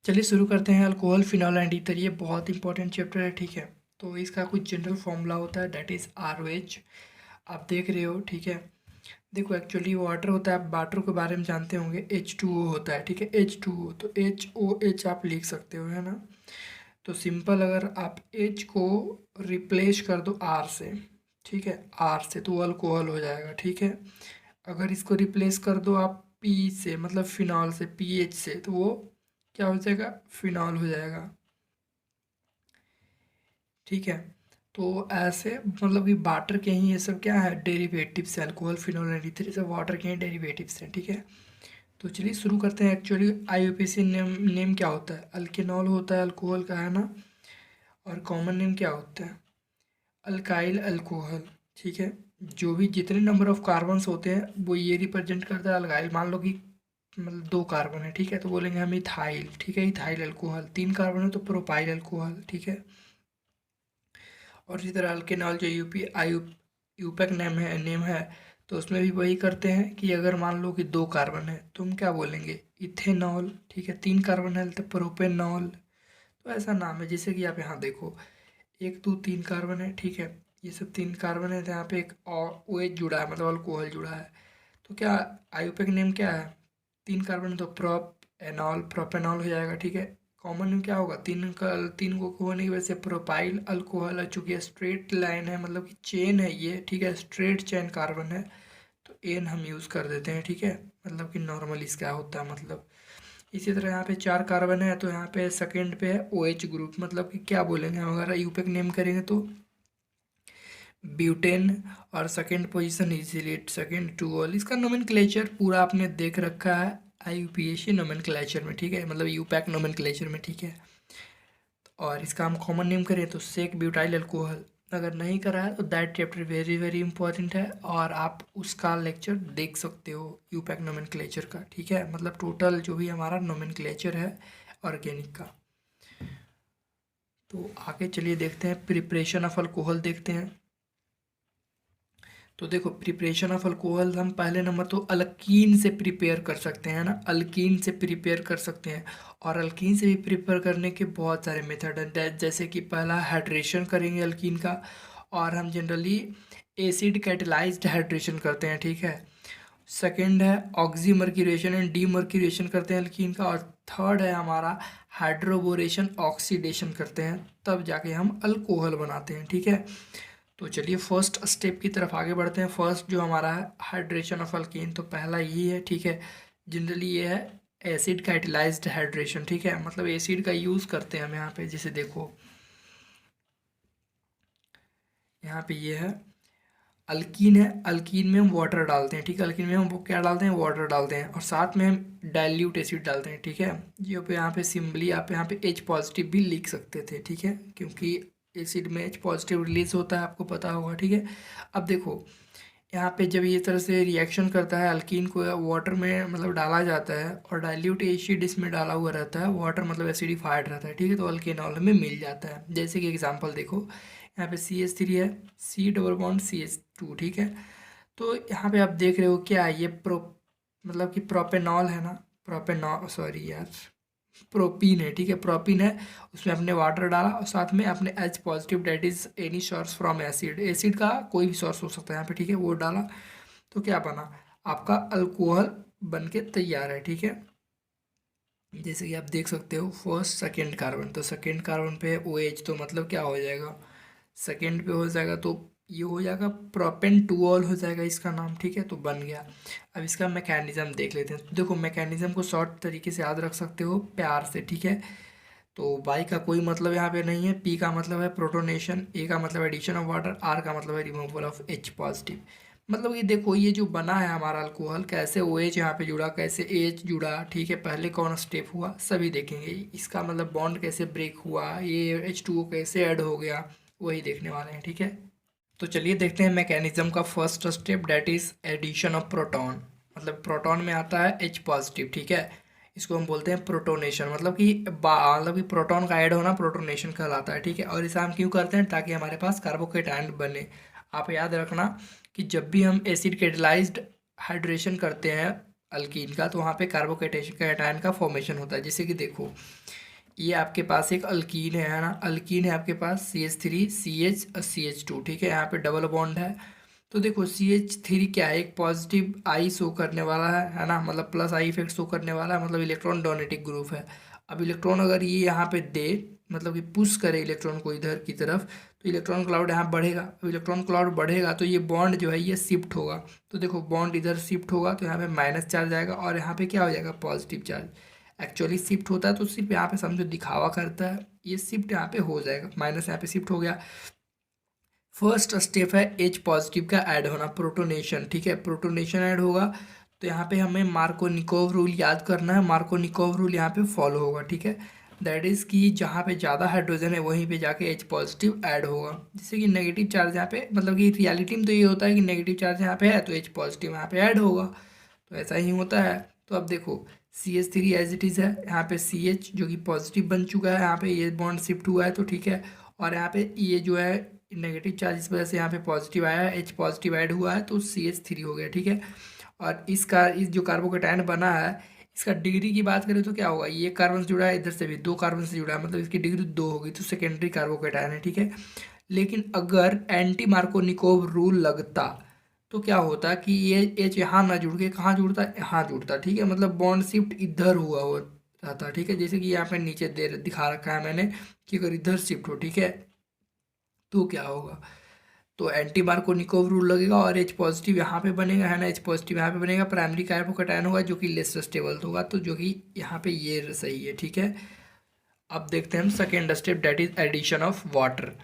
चलिए शुरू करते हैं। अल्कोहल, फिनॉल एंड ईथर, ये बहुत इंपॉर्टेंट चैप्टर है, ठीक है। तो इसका कुछ जनरल फॉर्मूला होता है, दैट इज़ ROH। आप देख रहे हो, ठीक है। देखो एक्चुअली वाटर होता है, आप वाटर के बारे में जानते होंगे, H2O होता है, ठीक है। H2O तो HOH आप लिख सकते हो, है ना। तो सिंपल, अगर आप H को रिप्लेस कर दो R से, ठीक है, R से, तो वो अल्कोहल हो जाएगा, ठीक है। अगर इसको रिप्लेस कर दो आप P से, मतलब फिनॉल से, PH से, तो वो क्या हो जाएगा, फिनॉल हो जाएगा, ठीक है। तो ऐसे मतलब कि वाटर के ही ये सब क्या है, डेरिवेटिव्स है। अल्कोहल, फिनॉल एंड ईथर, ये सब वाटर के ही डेरिवेटिव्स हैं, ठीक है। तो चलिए शुरू करते हैं। एक्चुअली IUPAC नेम नेम क्या होता है, अल्केनॉल होता है अल्कोहल का, है ना। और कॉमन नेम क्या होता है, अल्काइल अल्कोहल, ठीक है। जो भी जितने नंबर ऑफ कार्बन्स होते हैं वो ये रिप्रेजेंट करता है अल्काइल। मान लो कि मतलब 2 कार्बन है, ठीक है, तो बोलेंगे हम इथाइल, ठीक है, इथाइल अल्कोहल। 3 कार्बन है तो प्रोपाइल अल्कोहल, ठीक है। और इसी तरह अल्केनॉल जो यूपैक नेम है, तो उसमें भी वही करते हैं कि अगर मान लो कि 2 कार्बन है तो हम क्या बोलेंगे, इथेनॉल, ठीक है। 3 कार्बन है तो प्रोपेनॉल। तो ऐसा नाम है, जैसे कि आप यहाँ देखो, 1 2 3 कार्बन है, ठीक है। ये सब 3 कार्बन है, तो यहाँ पे एक और OH जुड़ा है, मतलब अल्कोहल जुड़ा है। तो क्या आयुपैक नेम क्या है, 3 कार्बन है तो प्रोपेनॉल हो जाएगा, ठीक है। कॉमन नेम क्या होगा, तीन को होने की वजह से प्रोपाइल अल्कोहल है। चूंकि स्ट्रेट लाइन है, मतलब कि चेन है ये, ठीक है, स्ट्रेट चेन कार्बन है, तो एन हम यूज़ कर देते हैं, ठीक है। मतलब कि नॉर्मल इसका होता है मतलब। इसी तरह यहाँ पे 4 कार्बन है, तो यहाँ पे सेकंड पे है OH ग्रुप, मतलब कि क्या बोलेंगे हम, अगर यूपैक नेम करेंगे तो ब्यूटेन। और सेकंड पोजीशन इजिलेट, सेकंड टूऑल। इसका नोमेनक्लेचर पूरा आपने देख रखा है IUPAC नोमेनक्लेचर में, ठीक है, मतलब यूपैक नोमेनक्लेचर में, ठीक है। और इसका हम कॉमन नेम करें तो सेक ब्यूटाइल अल्कोहल। अगर नहीं करा है तो that chapter very very important है, और आप उसका लेक्चर देख सकते हो यूपैक नोमेनक्लेचर का, ठीक है। मतलब टोटल जो भी हमारा नोमेनक्लेचर है ऑर्गेनिक का। तो आगे चलिए देखते हैं, प्रिपरेशन ऑफ अल्कोहल देखते हैं। तो देखो, प्रिपरेशन ऑफ अल्कोहल हम पहले नंबर तो अल्कीन से प्रिपेयर कर सकते हैं ना, अल्कीन से प्रिपेयर कर सकते हैं। और अल्कीन से भी प्रिपेयर करने के बहुत सारे मेथड हैं, जैसे कि पहला हाइड्रेशन करेंगे अल्कीन का। और हम जनरली एसिड कैटेलाइज्ड हाइड्रेशन करते हैं, ठीक है। सेकंड है ऑक्सीमर्क्यूरेशन एंड डीमर्क्यूरेशन करते हैं अल्कीन का। और थर्ड है हमारा हाइड्रोबोरेशन ऑक्सीडेशन करते हैं, तब जाके हम अल्कोहल बनाते हैं, ठीक है। तो चलिए फर्स्ट स्टेप की तरफ आगे बढ़ते हैं। फर्स्ट जो हमारा है हाइड्रेशन ऑफ अल्कीन, तो पहला यही है, ठीक है। जनरली ये है एसिड कैटेलाइज्ड हाइड्रेशन, ठीक है, मतलब एसिड का यूज़ करते हैं हम यहाँ पे। जैसे देखो यहाँ पे ये है अल्कीन है, अल्कीन में हम वाटर डालते हैं, ठीक है। अल्कीन में हम वो क्या डालते हैं, वाटर डालते हैं, और साथ में हम डाइल्यूट एसिड डालते हैं, ठीक है। जो पे यहाँ पे सिंबली आप यहाँ पे H पॉजिटिव भी लिख सकते थे, ठीक है, क्योंकि एसिड में H पॉजिटिव रिलीज होता है, आपको पता होगा, ठीक है। अब देखो यहाँ पे जब ये तरह से रिएक्शन करता है, अल्कीन को वाटर में मतलब डाला जाता है, और डाइल्यूट एसिड इसमें डाला हुआ रहता है, वाटर मतलब एसिडिफाइड रहता है, ठीक है, तो अल्केनॉल में मिल जाता है। जैसे कि एग्जांपल देखो, यहाँ पे CH3 है, C डबल बॉन्ड CH2, ठीक है। तो यहाँ पे आप देख रहे हो क्या है, ये मतलब कि प्रोपेनॉल है ना, प्रोपेनॉल, सॉरी यार, प्रोपीन है, ठीक है, प्रोपीन है। उसमें आपने वाटर डाला और साथ में आपने H positive, that is any source from acid, acid का कोई भी सोर्स हो सकता है यहाँ पे, ठीक है, वो डाला, तो क्या बना, आपका अल्कोहल बन के तैयार है, ठीक है। जैसे कि आप देख सकते हो फर्स्ट सेकेंड कार्बन, तो सेकेंड कार्बन पे OH, तो मतलब क्या हो जाएगा, सेकेंड पे हो जाएगा तो ये हो जाएगा प्रोपेन टूऑल हो जाएगा इसका नाम, ठीक है, तो बन गया। अब इसका मैकेनिज्म देख लेते हैं। तो देखो मैकेनिज्म को शॉर्ट तरीके से याद रख सकते हो प्यार से, ठीक है। तो बाई का कोई मतलब यहाँ पे नहीं है, पी का मतलब है प्रोटोनेशन, ए का मतलब एडिशन ऑफ वाटर, आर का मतलब है रिमूवल ऑफ H पॉजिटिव। मतलब कि देखो ये जो बना है हमारा अल्कोहल, कैसे OH यहाँ पे जुड़ा, कैसे H जुड़ा, ठीक है, पहले कौन स्टेप हुआ, सभी देखेंगे। इसका मतलब बॉन्ड कैसे ब्रेक हुआ, ये H2O कैसे ऐड हो गया, वही देखने वाले हैं, ठीक है। तो चलिए देखते हैं मैकेनिज्म का first step, that is addition of proton. मतलब प्रोटॉन में आता है H पॉजिटिव, ठीक है, इसको हम बोलते हैं प्रोटोनेशन। मतलब कि प्रोटॉन का ऐड होना प्रोटोनेशन कहलाता है, ठीक है। और इसे हम क्यों करते हैं, ताकि हमारे पास कार्बोकेटायन बने। आप याद रखना कि जब भी हम एसिड कैटेलाइज्ड हाइड्रेशन करते हैं अल्कीन का, तो वहाँ पे कार्बोकैटायन का फॉर्मेशन होता है। जैसे कि देखो, ये आपके पास एक अल्कीन है ना, अल्कीन है आपके पास CH3 CH और CH2, ठीक है, यहाँ पे डबल बॉन्ड है। तो देखो CH3 क्या है, एक पॉजिटिव आई शो करने वाला है ना, मतलब प्लस आई इफेक्ट शो करने वाला है, मतलब इलेक्ट्रॉन डोनेटिक ग्रुप है। अब इलेक्ट्रॉन अगर ये यहाँ पे दे, मतलब कि पुश करे इलेक्ट्रॉन को इधर की तरफ, तो इलेक्ट्रॉन क्लाउड यहाँ बढ़ेगा। अब इलेक्ट्रॉन क्लाउड बढ़ेगा तो ये बॉन्ड जो है ये शिफ्ट होगा। तो देखो बॉन्ड इधर शिफ्ट होगा तो यहाँ पे माइनस चार्ज आएगा और यहाँ पे क्या हो जाएगा, पॉजिटिव चार्ज। एक्चुअली शिफ्ट होता है तो सिर्फ यहाँ पे समझो दिखावा करता है, ये शिफ्ट यहाँ पे हो जाएगा, माइनस यहाँ पे शिफ्ट हो गया। फर्स्ट स्टेप है H पॉजिटिव का ऐड होना, प्रोटोनेशन, ठीक है, प्रोटोनेशन ऐड होगा। तो यहाँ पे हमें मार्कोनिकोव रूल याद करना है, मार्कोनिकोव रूल यहाँ पे फॉलो होगा, ठीक है। दैट इज़ कि जहाँ पे ज़्यादा हाइड्रोजन है वहीं पे जाके H पॉजिटिव ऐड होगा। जैसे कि नेगेटिव चार्ज यहाँ पे, मतलब कि रियलिटी में तो ये होता है कि नेगेटिव चार्ज यहाँ पे है तो H पॉजिटिव यहाँ पे ऐड होगा, तो ऐसा ही होता है। तो अब देखो CH3 एज इट इज़ है, यहाँ पे CH जो कि पॉजिटिव बन चुका है, यहाँ पे ये बॉन्ड शिफ्ट हुआ है तो ठीक है। और यहाँ पे ये जो है नेगेटिव चार्ज, इस वजह से यहाँ पे पॉजिटिव आया है, H पॉजिटिव ऐड हुआ है तो CH3 हो गया, ठीक है। और इस जो कार्बोकैटायन बना है, इसका डिग्री की बात करें तो क्या होगा, ये कार्बन से जुड़ा है, इधर से भी 2 कार्बन से जुड़ा है, मतलब इसकी डिग्री 2 होगी तो सेकेंडरी कार्बोकैटायन है, ठीक है। लेकिन अगर एंटी मार्कोनिकोव रूल लगता तो क्या होता कि ये H यहाँ ना जुड़ के कहाँ जुड़ता, यहाँ जुड़ता, ठीक है, मतलब बॉन्ड शिफ्ट इधर हुआ हो रहता, ठीक है। जैसे कि यहाँ पे नीचे दे दिखा रखा है मैंने कि अगर इधर शिफ्ट हो, ठीक है, तो क्या होगा, तो एंटी मार्कोनिकोव रूल लगेगा और H पॉजिटिव यहाँ पे बनेगा, है ना, H पॉजिटिव यहाँ पे बनेगा, प्राइमरी कार्बोकैटायन होगा जो कि लेस स्टेबल होगा, तो जो कि यहाँ पे ये सही है, ठीक है। अब देखते हैं हम second step, that is addition of water.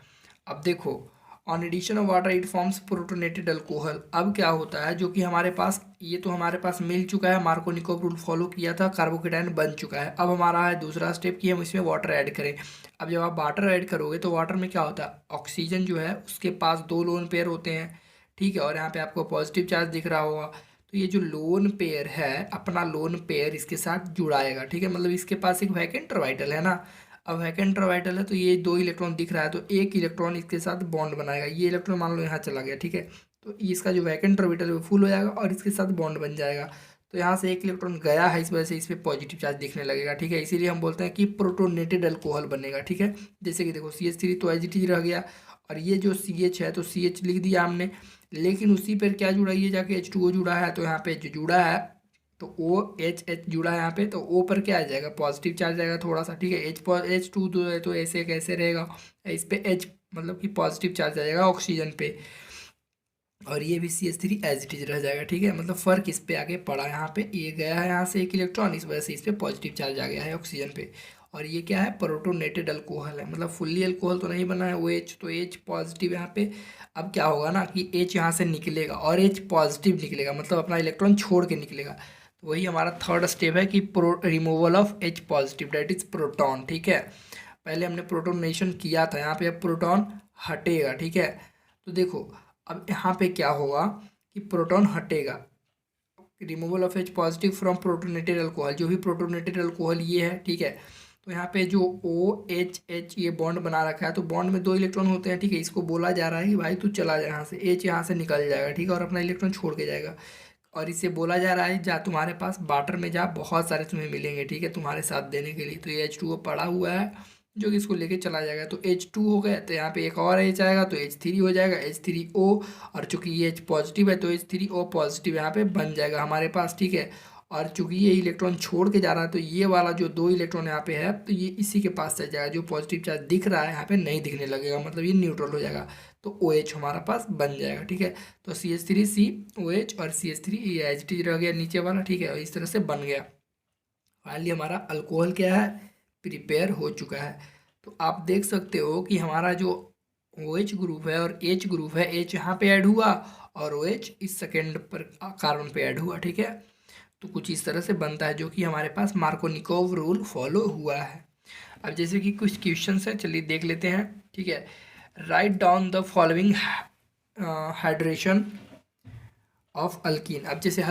अब देखो on addition of water it forms protonated alcohol. अब क्या होता है, जो कि हमारे पास ये तो हमारे पास मिल चुका है, मार्कोनिकोव रूल फॉलो किया था, कार्बोकैटायन बन चुका है। अब हमारा है दूसरा स्टेप कि हम इसमें वाटर ऐड करें। अब जब आप वाटर ऐड करोगे तो वाटर में क्या होता है, ऑक्सीजन जो है उसके पास 2 लोन पेयर होते हैं, ठीक है, और यहाँ पे आपको पॉजिटिव चार्ज दिख रहा होगा। तो ये जो लोन पेयर है अपना लोन पेयर इसके साथ जुड़ाएगा, ठीक है, मतलब इसके पास एक वैकेंट ऑर्बिटल है ना। अब वैकेंट ऑर्बिटल है तो ये 2 इलेक्ट्रॉन दिख रहा है तो एक इलेक्ट्रॉन इसके साथ बॉन्ड बनाएगा, ये इलेक्ट्रॉन मान लो यहाँ चला गया, ठीक है, तो इसका जो वैकेंट ऑर्बिटल है वो फुल हो जाएगा और इसके साथ बॉन्ड बन जाएगा। तो यहाँ से एक इलेक्ट्रॉन गया है, इस वजह से इस पर पॉजिटिव चार्ज दिखने लगेगा, ठीक है, इसीलिए हम बोलते हैं कि प्रोटोनेटेड अल्कोहल बनेगा, ठीक है। जैसे कि देखो CH3 तो एज इट इज रह गया और ये जो CH है तो CH लिख दिया हमने, लेकिन उसी पर क्या जुड़ा, ये जाके H2O जुड़ा है, तो यहाँ पे जो जुड़ा है तो OH जुड़ा है यहाँ पे, तो O पर क्या आ जाएगा, पॉजिटिव चार्ज आएगा थोड़ा सा, ठीक है। H2 तो ऐसे कैसे रहेगा, इस पे H मतलब कि पॉजिटिव चार्ज आ जाएगा ऑक्सीजन पे, और ये भी CH3 एज इट इज रह जाएगा, ठीक है, मतलब फ़र्क इस पे आगे पड़ा, यहाँ पे ये गया है यहाँ से एक इलेक्ट्रॉन, इस वजह से इस पे पॉजिटिव चार्ज आ गया है ऑक्सीजन पे। और ये क्या है, प्रोटोनेटेड अल्कोहल है, मतलब फुल्ली अल्कोहल तो नहीं बना है OH, तो H पॉजिटिव यहाँ पे। अब क्या होगा ना कि H यहाँ से निकलेगा और H पॉजिटिव निकलेगा, मतलब अपना इलेक्ट्रॉन छोड़ के निकलेगा। तो वही हमारा थर्ड स्टेप है कि removal of H positive, that is proton, ठीक है। पहले हमने प्रोटोनेशन किया था, यहाँ पे अब प्रोटॉन हटेगा, ठीक है। तो देखो अब यहाँ पे क्या होगा कि प्रोटॉन हटेगा, removal of H positive from protonated alcohol, जो भी प्रोटोनेटेड अल्कोहल ये है, ठीक है। तो यहाँ पे जो OH ये बॉन्ड बना रखा है, तो बॉन्ड में 2 इलेक्ट्रॉन होते हैं, ठीक है, इसको बोला जा रहा है कि भाई तू चला जा यहाँ से, H यहाँ से निकल जाएगा, ठीक है, और अपना इलेक्ट्रॉन छोड़ के जाएगा। और इसे बोला जा रहा है जा तुम्हारे पास वाटर में जा, बहुत सारे तुम्हें मिलेंगे, ठीक है, तुम्हारे साथ देने के लिए। तो ये H2O पड़ा हुआ है जो कि इसको लेके चला जाएगा, तो H2 हो गया, तो यहाँ पे एक और H आएगा तो H3 हो जाएगा, H3O, और चूंकि ये H पॉजिटिव है तो H3O पॉजिटिव यहाँ पे बन जाएगा हमारे पास, ठीक है। और चूंकि ये इलेक्ट्रॉन छोड़ के जा रहा है तो ये वाला जो 2 इलेक्ट्रॉन यहाँ पे है तो ये इसी के पास चल जाएगा, जो पॉजिटिव चार्ज दिख रहा है यहाँ पे नहीं दिखने लगेगा, मतलब ये न्यूट्रल हो जाएगा, तो OH हमारा पास बन जाएगा, ठीक है। तो CH3 COH और CH3 ये H रह गया नीचे वाला, ठीक है, और इस तरह से बन गया। फाइनली हमारा अल्कोहल क्या है, प्रिपेयर हो चुका है। तो आप देख सकते हो कि हमारा जो OH ग्रुप है और H ग्रुप है, H यहाँ पे ऐड हुआ और OH इस सेकेंड पर कार्बन पे ऐड हुआ, ठीक है। तो कुछ इस तरह से बनता है जो कि हमारे पास मार्कोनिकोव रूल फॉलो हुआ है। अब जैसे कि कुछ क्वेश्चन है, चलिए देख लेते हैं, ठीक है। Write down the following hydration of alkyne. अब जैसे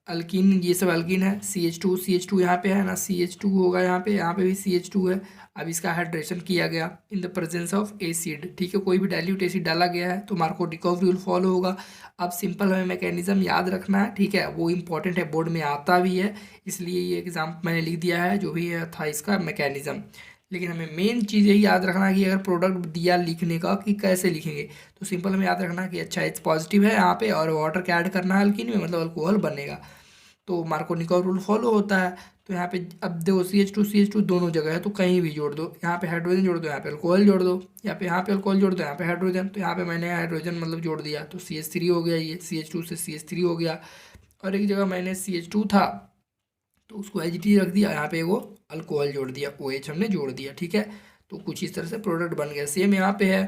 अल्कीन, ये सब अल्कीन है। सी एच टू यहाँ पे है ना, CH2 होगा यहाँ पे भी CH2 है। अब इसका हाइड्रेशन किया गया in the presence of acid, ठीक है, कोई भी डाइल्यूट एसिड डाला गया है तो मार्कोव रूल फॉलो होगा। अब सिंपल हमें मैकेनिज्म याद रखना है, ठीक है, वो इंपॉर्टेंट है, बोर्ड में आता भी है, इसलिए ये एग्जाम मैंने लिख दिया है जो भी था इसका मैकेनिज्म। लेकिन हमें मेन चीज़ यही याद रखना है कि अगर प्रोडक्ट दिया लिखने का कि कैसे लिखेंगे, तो सिंपल हमें याद रखना है कि अच्छा एच पॉजिटिव है यहाँ पे और वाटर का ऐड करना है अल्कीन में, मतलब अल्कोहल बनेगा, तो मार्कोनिकॉव रूल फॉलो होता है। तो यहाँ पे अब देखो सी एच टू दोनों जगह है, तो कहीं भी जोड़ दो, यहाँ पे हाइड्रोजन जोड़ दो, यहाँ पे अल्कोहल जोड़ दो, यहाँ पे अल्कोहल जोड़ दो, यहाँ पे हाइड्रोजन, तो यहाँ पे मैंने हाइड्रोजन मतलब जोड़ दिया, तो CH3 हो गया, ये CH2 से CH3 हो गया। और एक जगह मैंने CH2 था तो उसको Ht रख दिया, यहाँ पे वो अल्कोहल जोड़ दिया, OH हमने जोड़ दिया, ठीक है। तो कुछ इस तरह से प्रोडक्ट बन गया। सेम यहाँ पे है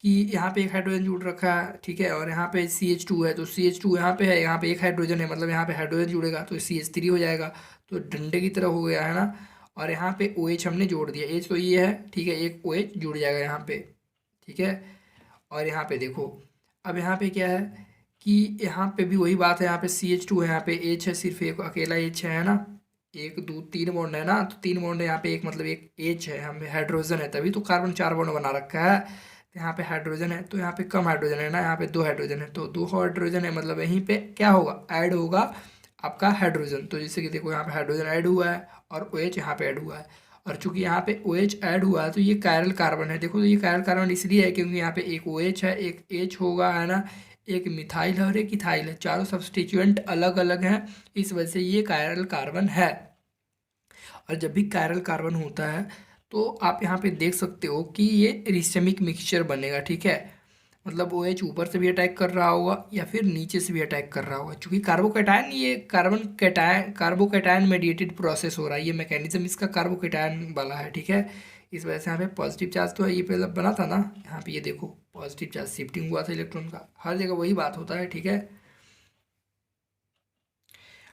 कि यहाँ पे एक हाइड्रोजन जुड़ रखा है, ठीक है, और यहाँ पे CH2 है, तो CH2 यहाँ पे है, यहाँ पे एक हाइड्रोजन है, मतलब यहाँ पे हाइड्रोजन जुड़ेगा तो CH3 हो जाएगा, तो डंडे की तरह हो गया है ना। और यहाँ पे OH हमने जोड़ दिया, H तो ये है, ठीक है, एक OH जुड़ जाएगा यहाँ पे, ठीक है। और यहाँ पे देखो, अब यहाँ पे क्या है कि यहाँ पे भी वही बात है, यहाँ पे CH2 है, यहाँ पे H है, सिर्फ एक अकेला H है ना, एक दो तीन बॉन्ड है ना, तो तीन बॉन्ड है यहाँ पे, एक मतलब एक H है, यहाँ पे हाइड्रोजन है, तभी तो कार्बन 4 बॉन्ड बना रखा है। तो यहाँ पे हाइड्रोजन है, तो यहाँ पे कम हाइड्रोजन है ना, यहाँ पे 2 हाइड्रोजन है, तो 2 हाइड्रोजन है, मतलब यहीं पे क्या होगा, ऐड होगा आपका हाइड्रोजन। तो जैसे कि देखो यहाँ पे हाइड्रोजन ऐड हुआ है और OH यहाँ पे ऐड हुआ है, और चूंकि यहाँ पे OH ऐड हुआ है तो ये कायरल कार्बन है। देखो तो ये कायरल कार्बन इसलिए है क्योंकि यहाँ पे एक OH है, एक H होगा, है ना, एक मिथाइल है और एक इथाइल है, चारों सब्सटीट्यूएंट अलग अलग हैं, इस वजह से ये कायरल कार्बन है। और जब भी कायरल कार्बन होता है तो आप यहाँ पे देख सकते हो कि ये रिसेमिक मिक्सचर बनेगा, ठीक है, मतलब OH ऊपर से भी अटैक कर रहा होगा या फिर नीचे से भी अटैक कर रहा होगा, क्योंकि कार्बोकैटायन, ये कार्बोकैटायन मेडिएटेड प्रोसेस हो रहा है, ये मैकेनिज्म इसका कार्बोकैटायन वाला है, ठीक है। इस वजह से यहाँ पे पॉजिटिव चार्ज तो है, ये पहले बना था ना, यहाँ पे ये देखो पॉजिटिव चार्ज शिफ्टिंग हुआ था इलेक्ट्रॉन का, हर जगह वही बात होता है, ठीक है।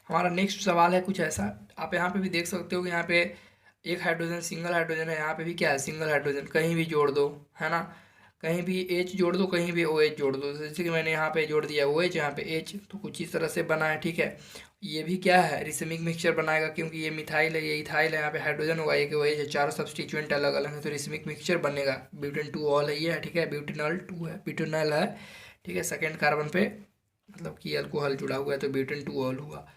हमारा नेक्स्ट सवाल है कुछ ऐसा, आप यहाँ पे भी देख सकते हो कि यहाँ पे एक हाइड्रोजन, सिंगल हाइड्रोजन है, यहाँ पे भी क्या है, सिंगल हाइड्रोजन, कहीं भी जोड़ दो, है ना, कहीं भी H जोड़ दो, कहीं भी OH जोड़ दो, जैसे कि मैंने यहाँ पे जोड़ दिया OH, यहाँ पे H, तो कुछ इस तरह से बना है, ठीक है। ये भी क्या है, रिसेमिक मिक्सचर बनाएगा, क्योंकि ये मिथाइल है, ये इथाइल है, यहाँ पे हाइड्रोजन होगा, एक OH है, चारों सब्सटीट्यूएंट अलग अलग है, तो रिसेमिक मिक्सचर बनेगा। ब्यूटेन 2 ऑल है ये, ठीक है, ब्यूटेनॉल 2 है, ब्यूटेनॉल है, ठीक है, सेकेंड कार्बन पे मतलब कि अल्कोहल जुड़ा हुआ है, तो ब्यूटेन 2 ऑल हुआ।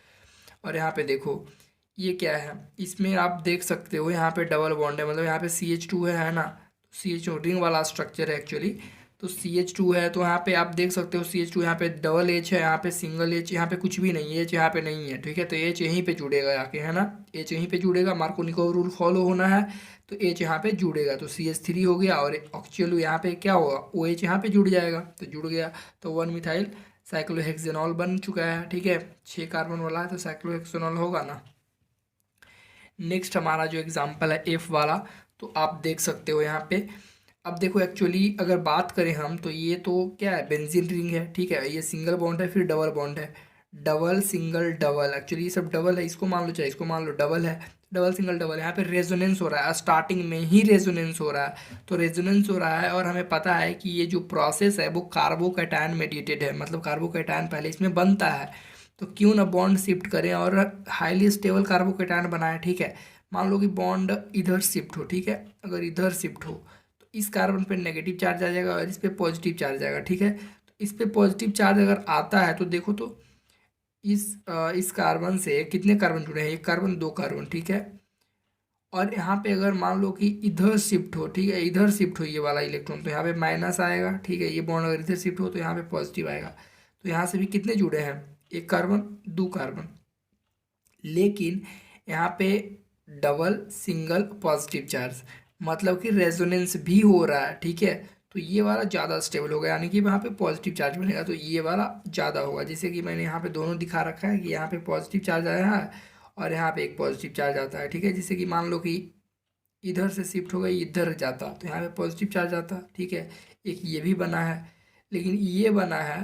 और यहाँ पे देखो ये क्या है, इसमें आप देख सकते हो यहाँ पे डबल बॉन्ड है, मतलब यहाँ पे CH2 है ना, CH2 रिंग वाला स्ट्रक्चर है एक्चुअली, तो CH2 है, तो यहाँ पे आप देख सकते हो CH2, यहाँ पे डबल H है, यहाँ पे सिंगल H, यहाँ पे कुछ भी नहीं है, H यहाँ पे नहीं है, ठीक है, तो H यहीं पे जुड़ेगा आके, है ना, H यहीं पे जुड़ेगा, मार्कोनिकोव रूल फॉलो होना है, तो H यहाँ पे जुड़ेगा, तो CH3 हो गया, और एक्चुअली यहाँ पे क्या होगा, OH यहाँ पे जुड़ जाएगा, तो जुड़ गया, तो 1 मिथाइल साइक्लोहेक्सेनॉल बन चुका है, ठीक है, 6 कार्बन वाला है तो साइक्लोहेक्सेनॉल होगा ना। नेक्स्ट हमारा जो एग्जांपल है F वाला, तो आप देख सकते हो यहाँ पे, अब देखो एक्चुअली अगर बात करें हम, तो ये तो क्या है, बेंजीन रिंग है, ठीक है, ये सिंगल बॉन्ड है, फिर डबल बॉन्ड है, डबल सिंगल डबल, एक्चुअली ये सब डबल है, इसको मान लो चाहे इसको मान लो, डबल है, डबल सिंगल डबल, यहाँ पे रेजोनेंस हो रहा है, स्टार्टिंग में ही रेजोनेंस हो रहा है, तो रेजोनेंस हो रहा है, और हमें पता है कि ये जो प्रोसेस है वो कार्बोकैटायन मेडिएटेड है, मतलब कार्बोकैटायन पहले इसमें बनता है, तो क्यों ना बॉन्ड शिफ्ट करें और हाईली स्टेबल कार्बोकैटायन बनाएं, ठीक है। मान लो कि बॉन्ड इधर शिफ्ट हो, ठीक है, अगर इधर शिफ्ट हो तो इस कार्बन पे नेगेटिव चार्ज आ जाएगा और इस पे पॉजिटिव चार्ज आएगा, ठीक है, तो इस पे पॉजिटिव चार्ज अगर आता है तो देखो तो इस कार्बन से कितने कार्बन जुड़े हैं, एक कार्बन, दो कार्बन, ठीक है, और यहाँ पे अगर मान लो कि इधर शिफ्ट हो, ठीक है, इधर शिफ्ट हो ये वाला इलेक्ट्रॉन, तो यहाँ पे माइनस आएगा, ठीक है, ये बॉन्ड अगर इधर शिफ्ट हो तो यहाँ पे पॉजिटिव आएगा, तो यहाँ से भी कितने जुड़े हैं, एक कार्बन, दो कार्बन, लेकिन यहाँ पे डबल सिंगल पॉजिटिव चार्ज, मतलब कि रेजोनेंस भी हो रहा है, ठीक है, तो ये वाला ज़्यादा स्टेबल होगा, यानी कि वहाँ पे पॉजिटिव चार्ज बनेगा, तो ये वाला ज़्यादा होगा, जैसे कि मैंने यहाँ पे दोनों दिखा रखा है कि यहाँ पे पॉजिटिव चार्ज आया है और यहाँ पे एक पॉजिटिव चार्ज आता है, ठीक है, जैसे कि मान लो कि इधर से शिफ्ट हो गई, इधर जाता तो यहाँ पे पॉजिटिव चार्ज आता, ठीक है, एक ये भी बना है, लेकिन ये बना है,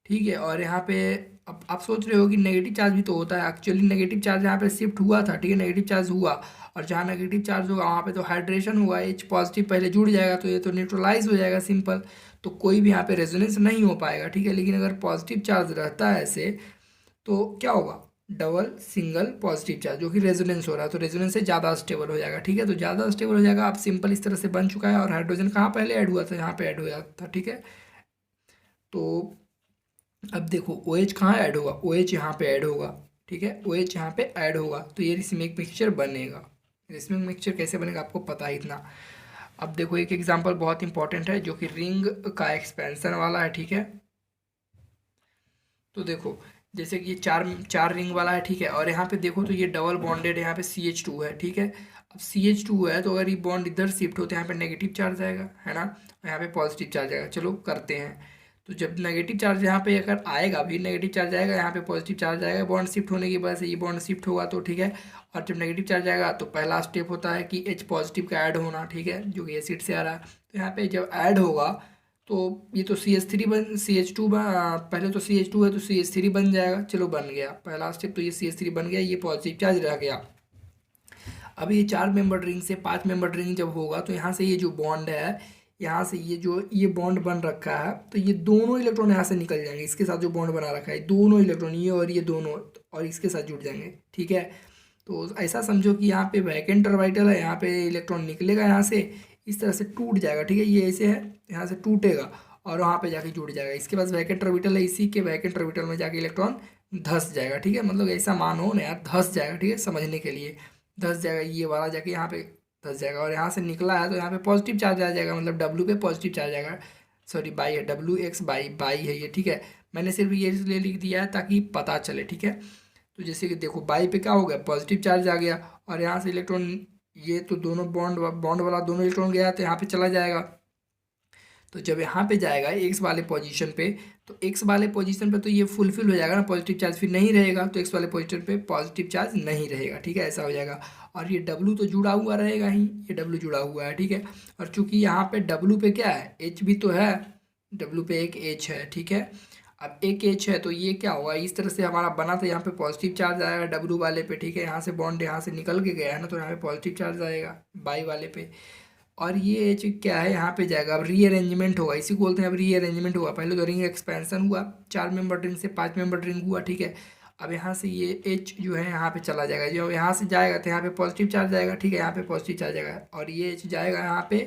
ठीक है, और यहाँ पे अब आप सोच रहे हो कि नेगेटिव चार्ज भी तो होता है, एक्चुअली नेगेटिव चार्ज यहाँ पे शिफ्ट हुआ था, ठीक है, नेगेटिव चार्ज हुआ, और जहाँ नेगेटिव चार्ज होगा वहाँ पे तो हाइड्रेशन हुआ, H पॉजिटिव पहले जुड़ जाएगा तो ये तो न्यूट्रलाइज हो जाएगा सिंपल, तो कोई भी यहाँ पे रेजोनेंस नहीं हो पाएगा, ठीक है, लेकिन अगर पॉजिटिव चार्ज रहता है ऐसे, तो क्या होगा, डबल सिंगल पॉजिटिव चार्ज जो कि रेजोनेंस हो रहा है, तो रेजोनेंस से ज़्यादा स्टेबल हो जाएगा। ठीक है, तो ज़्यादा स्टेबल हो जाएगा। आप सिंपल इस तरह से बन चुका है, और हाइड्रोजन कहाँ पहले ऐड हुआ था, यहाँ पे ऐड हुआ था। ठीक है, तो अब देखो ओ एच कहाँ ऐड होगा, ओ एच यहाँ पे ऐड होगा। ठीक है, ओ एच यहाँ पे ऐड होगा, तो ये रिस्मिक मिक्सचर बनेगा। रिस्मिक मिक्सचर कैसे बनेगा आपको पता है इतना। अब देखो एक एग्जांपल बहुत इंपॉर्टेंट है, जो कि रिंग का एक्सपेंशन वाला है। ठीक है, तो देखो जैसे कि ये चार चार रिंग वाला है। ठीक है, और यहाँ पे देखो तो ये डबल बॉन्डेड, यहाँ पे सी एच टू है। ठीक है, अब सी एच टू है, तो अगर ये बॉन्ड इधर शिफ्ट होते हैं, यहाँ पे नेगेटिव चार्ज आएगा, है ना, और यहाँ पे पॉजिटिव चार्ज आएगा। चलो करते हैं। तो जब नेगेटिव चार्ज यहाँ पे अगर आएगा, भी नेगेटिव चार्ज आएगा, यहाँ पे पॉजिटिव चार्ज आएगा, बॉन्ड शिफ्ट होने की वजह से ये बॉन्ड शिफ्ट होगा। तो ठीक है, और जब नेगेटिव चार्ज आएगा तो पहला स्टेप होता है कि एच पॉजिटिव का ऐड होना। ठीक है, जो कि एसिड से आ रहा है, तो यहाँ पे जब ऐड होगा तो ये तो सी एच थ्री बन सी एच टू पहले तो सी एच टू है, तो सी एच थ्री बन जाएगा। चलो बन गया पहला स्टेप, तो ये सी एच थ्री बन गया, ये पॉजिटिव चार्ज रह गया। अब ये चार मेंबर रिंग से पांच मेंबर रिंग जब होगा, तो यहाँ से ये जो बॉन्ड है, यहाँ से ये जो ये बॉन्ड बन रखा है, तो ये दोनों इलेक्ट्रॉन यहाँ से निकल जाएंगे। इसके साथ जो बॉन्ड बना रखा है, दोनों इलेक्ट्रॉन, ये और ये दोनों, और इसके साथ जुड़ जाएंगे। ठीक है, तो ऐसा समझो कि यहाँ पे वैकेंट ऑर्बिटल है, यहाँ पे इलेक्ट्रॉन निकलेगा यहाँ से, इस तरह से टूट जाएगा। ठीक है, ये ऐसे है, यहाँ से टूटेगा और वहाँ पे जाके जुड़ जाएगा। इसके पास वैकेंट ऑर्बिटल है, इसी के वैकेंट ऑर्बिटल में जाके इलेक्ट्रॉन धंस जाएगा। ठीक है, मतलब ऐसा मानो ना यार, धंस जाएगा। ठीक है, समझने के लिए धंस जाएगा, ये वाला जाके यहाँ पे धंस जाएगा, और यहाँ से निकला है तो यहाँ पे पॉजिटिव चार्ज आ जाएगा, मतलब डब्लू पे पॉजिटिव चार्ज आएगा। सॉरी बाई है, डब्लू एक्स बाई बाई है ये। ठीक है, मैंने सिर्फ ये इसलिए लिख दिया है ताकि पता चले। ठीक है, तो जैसे कि देखो बाई पे क्या हो गया, पॉजिटिव चार्ज आ गया, और यहाँ से इलेक्ट्रॉन, ये तो दोनों बॉन्ड बॉन्ड वाला दोनों इलेक्ट्रॉन गया तो यहाँ पे चला जाएगा। तो जब यहाँ पे जाएगा एक्स वाले पोजीशन पे, तो एक्स वाले पोजीशन पे तो ये फुलफिल हो जाएगा ना, पॉजिटिव चार्ज फिर नहीं रहेगा, तो एक्स वाले पोजीशन पे पॉजिटिव चार्ज नहीं रहेगा। ठीक है, ऐसा हो जाएगा। और ये डब्लू तो जुड़ा हुआ रहेगा ही, ये डब्लू जुड़ा हुआ है। ठीक है, और चूंकि यहाँ पे डब्लू पे क्या है, एच भी तो है, डब्लू पे एक एच है। ठीक है, अब एक एच है, तो ये क्या होगा, इस तरह से हमारा बना था, यहाँ पे पॉजिटिव चार्ज आएगा डब्लू वाले पे। ठीक है, यहाँ से बॉन्ड यहाँ से निकल के गया है ना, तो यहाँ पे पॉजिटिव चार्ज आएगा बाई वाले पे। और ये एच क्या है, यहाँ पे जाएगा, अब रीअरेंजमेंट होगा, इसी को बोलते हैं अब रीअरेंजमेंट हुआ। पहले तो रिंग एक्सपेंशन हुआ, चार मेंबर रिंग से पांच मेंबर रिंग हुआ। ठीक है, अब यहाँ से ये एच जो है यहाँ पे चला जाएगा, जो यहाँ से जाएगा तो यहाँ पे पॉजिटिव चार्ज आएगा। ठीक है, यहाँ पे पॉजिटिव चार्ज आएगा, और ये एच जाएगा यहाँ पे,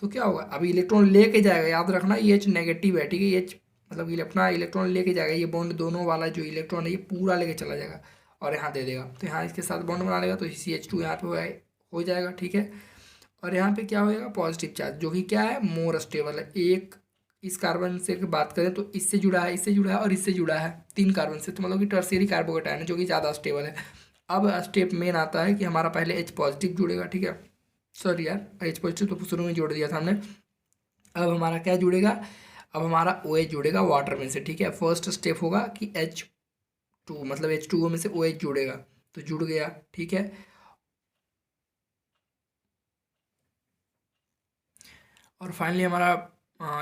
तो क्या होगा, अभी इलेक्ट्रॉन लेके जाएगा, याद रखना ये एच नेगेटिव है। ठीक है, ये एच मतलब कि अपना इलेक्ट्रॉन लेके जाएगा, ये बॉन्ड दोनों वाला जो इलेक्ट्रॉन है ये पूरा लेके चला जाएगा, और यहाँ दे देगा, तो यहाँ इसके साथ बॉन्ड बना लेगा, तो सी एच टू यहाँ पे हो जाएगा। ठीक है, और यहाँ पे क्या होएगा, पॉजिटिव चार्ज, जो कि क्या है, मोर स्टेबल है। एक इस कार्बन से बात करें तो इससे जुड़ा है, इससे जुड़ा है, और इससे जुड़ा है, तीन कार्बन से, तो मतलब कि टर्शियरी कार्बोकेटायन है, जो कि ज़्यादा स्टेबल है। अब स्टेप मेन आता है कि हमारा पहले एच पॉजिटिव जुड़ेगा। ठीक है, सॉरी यार, एच पॉजिटिव तो शुरू में जोड़ दिया था हमने। अब हमारा क्या जुड़ेगा, अब हमारा ओ एच जुड़ेगा वाटर में से। ठीक है, फर्स्ट स्टेप होगा कि एच टू मतलब एच टू ओ में से ओ एच जुड़ेगा, तो जुड़ गया। ठीक है, और फाइनली हमारा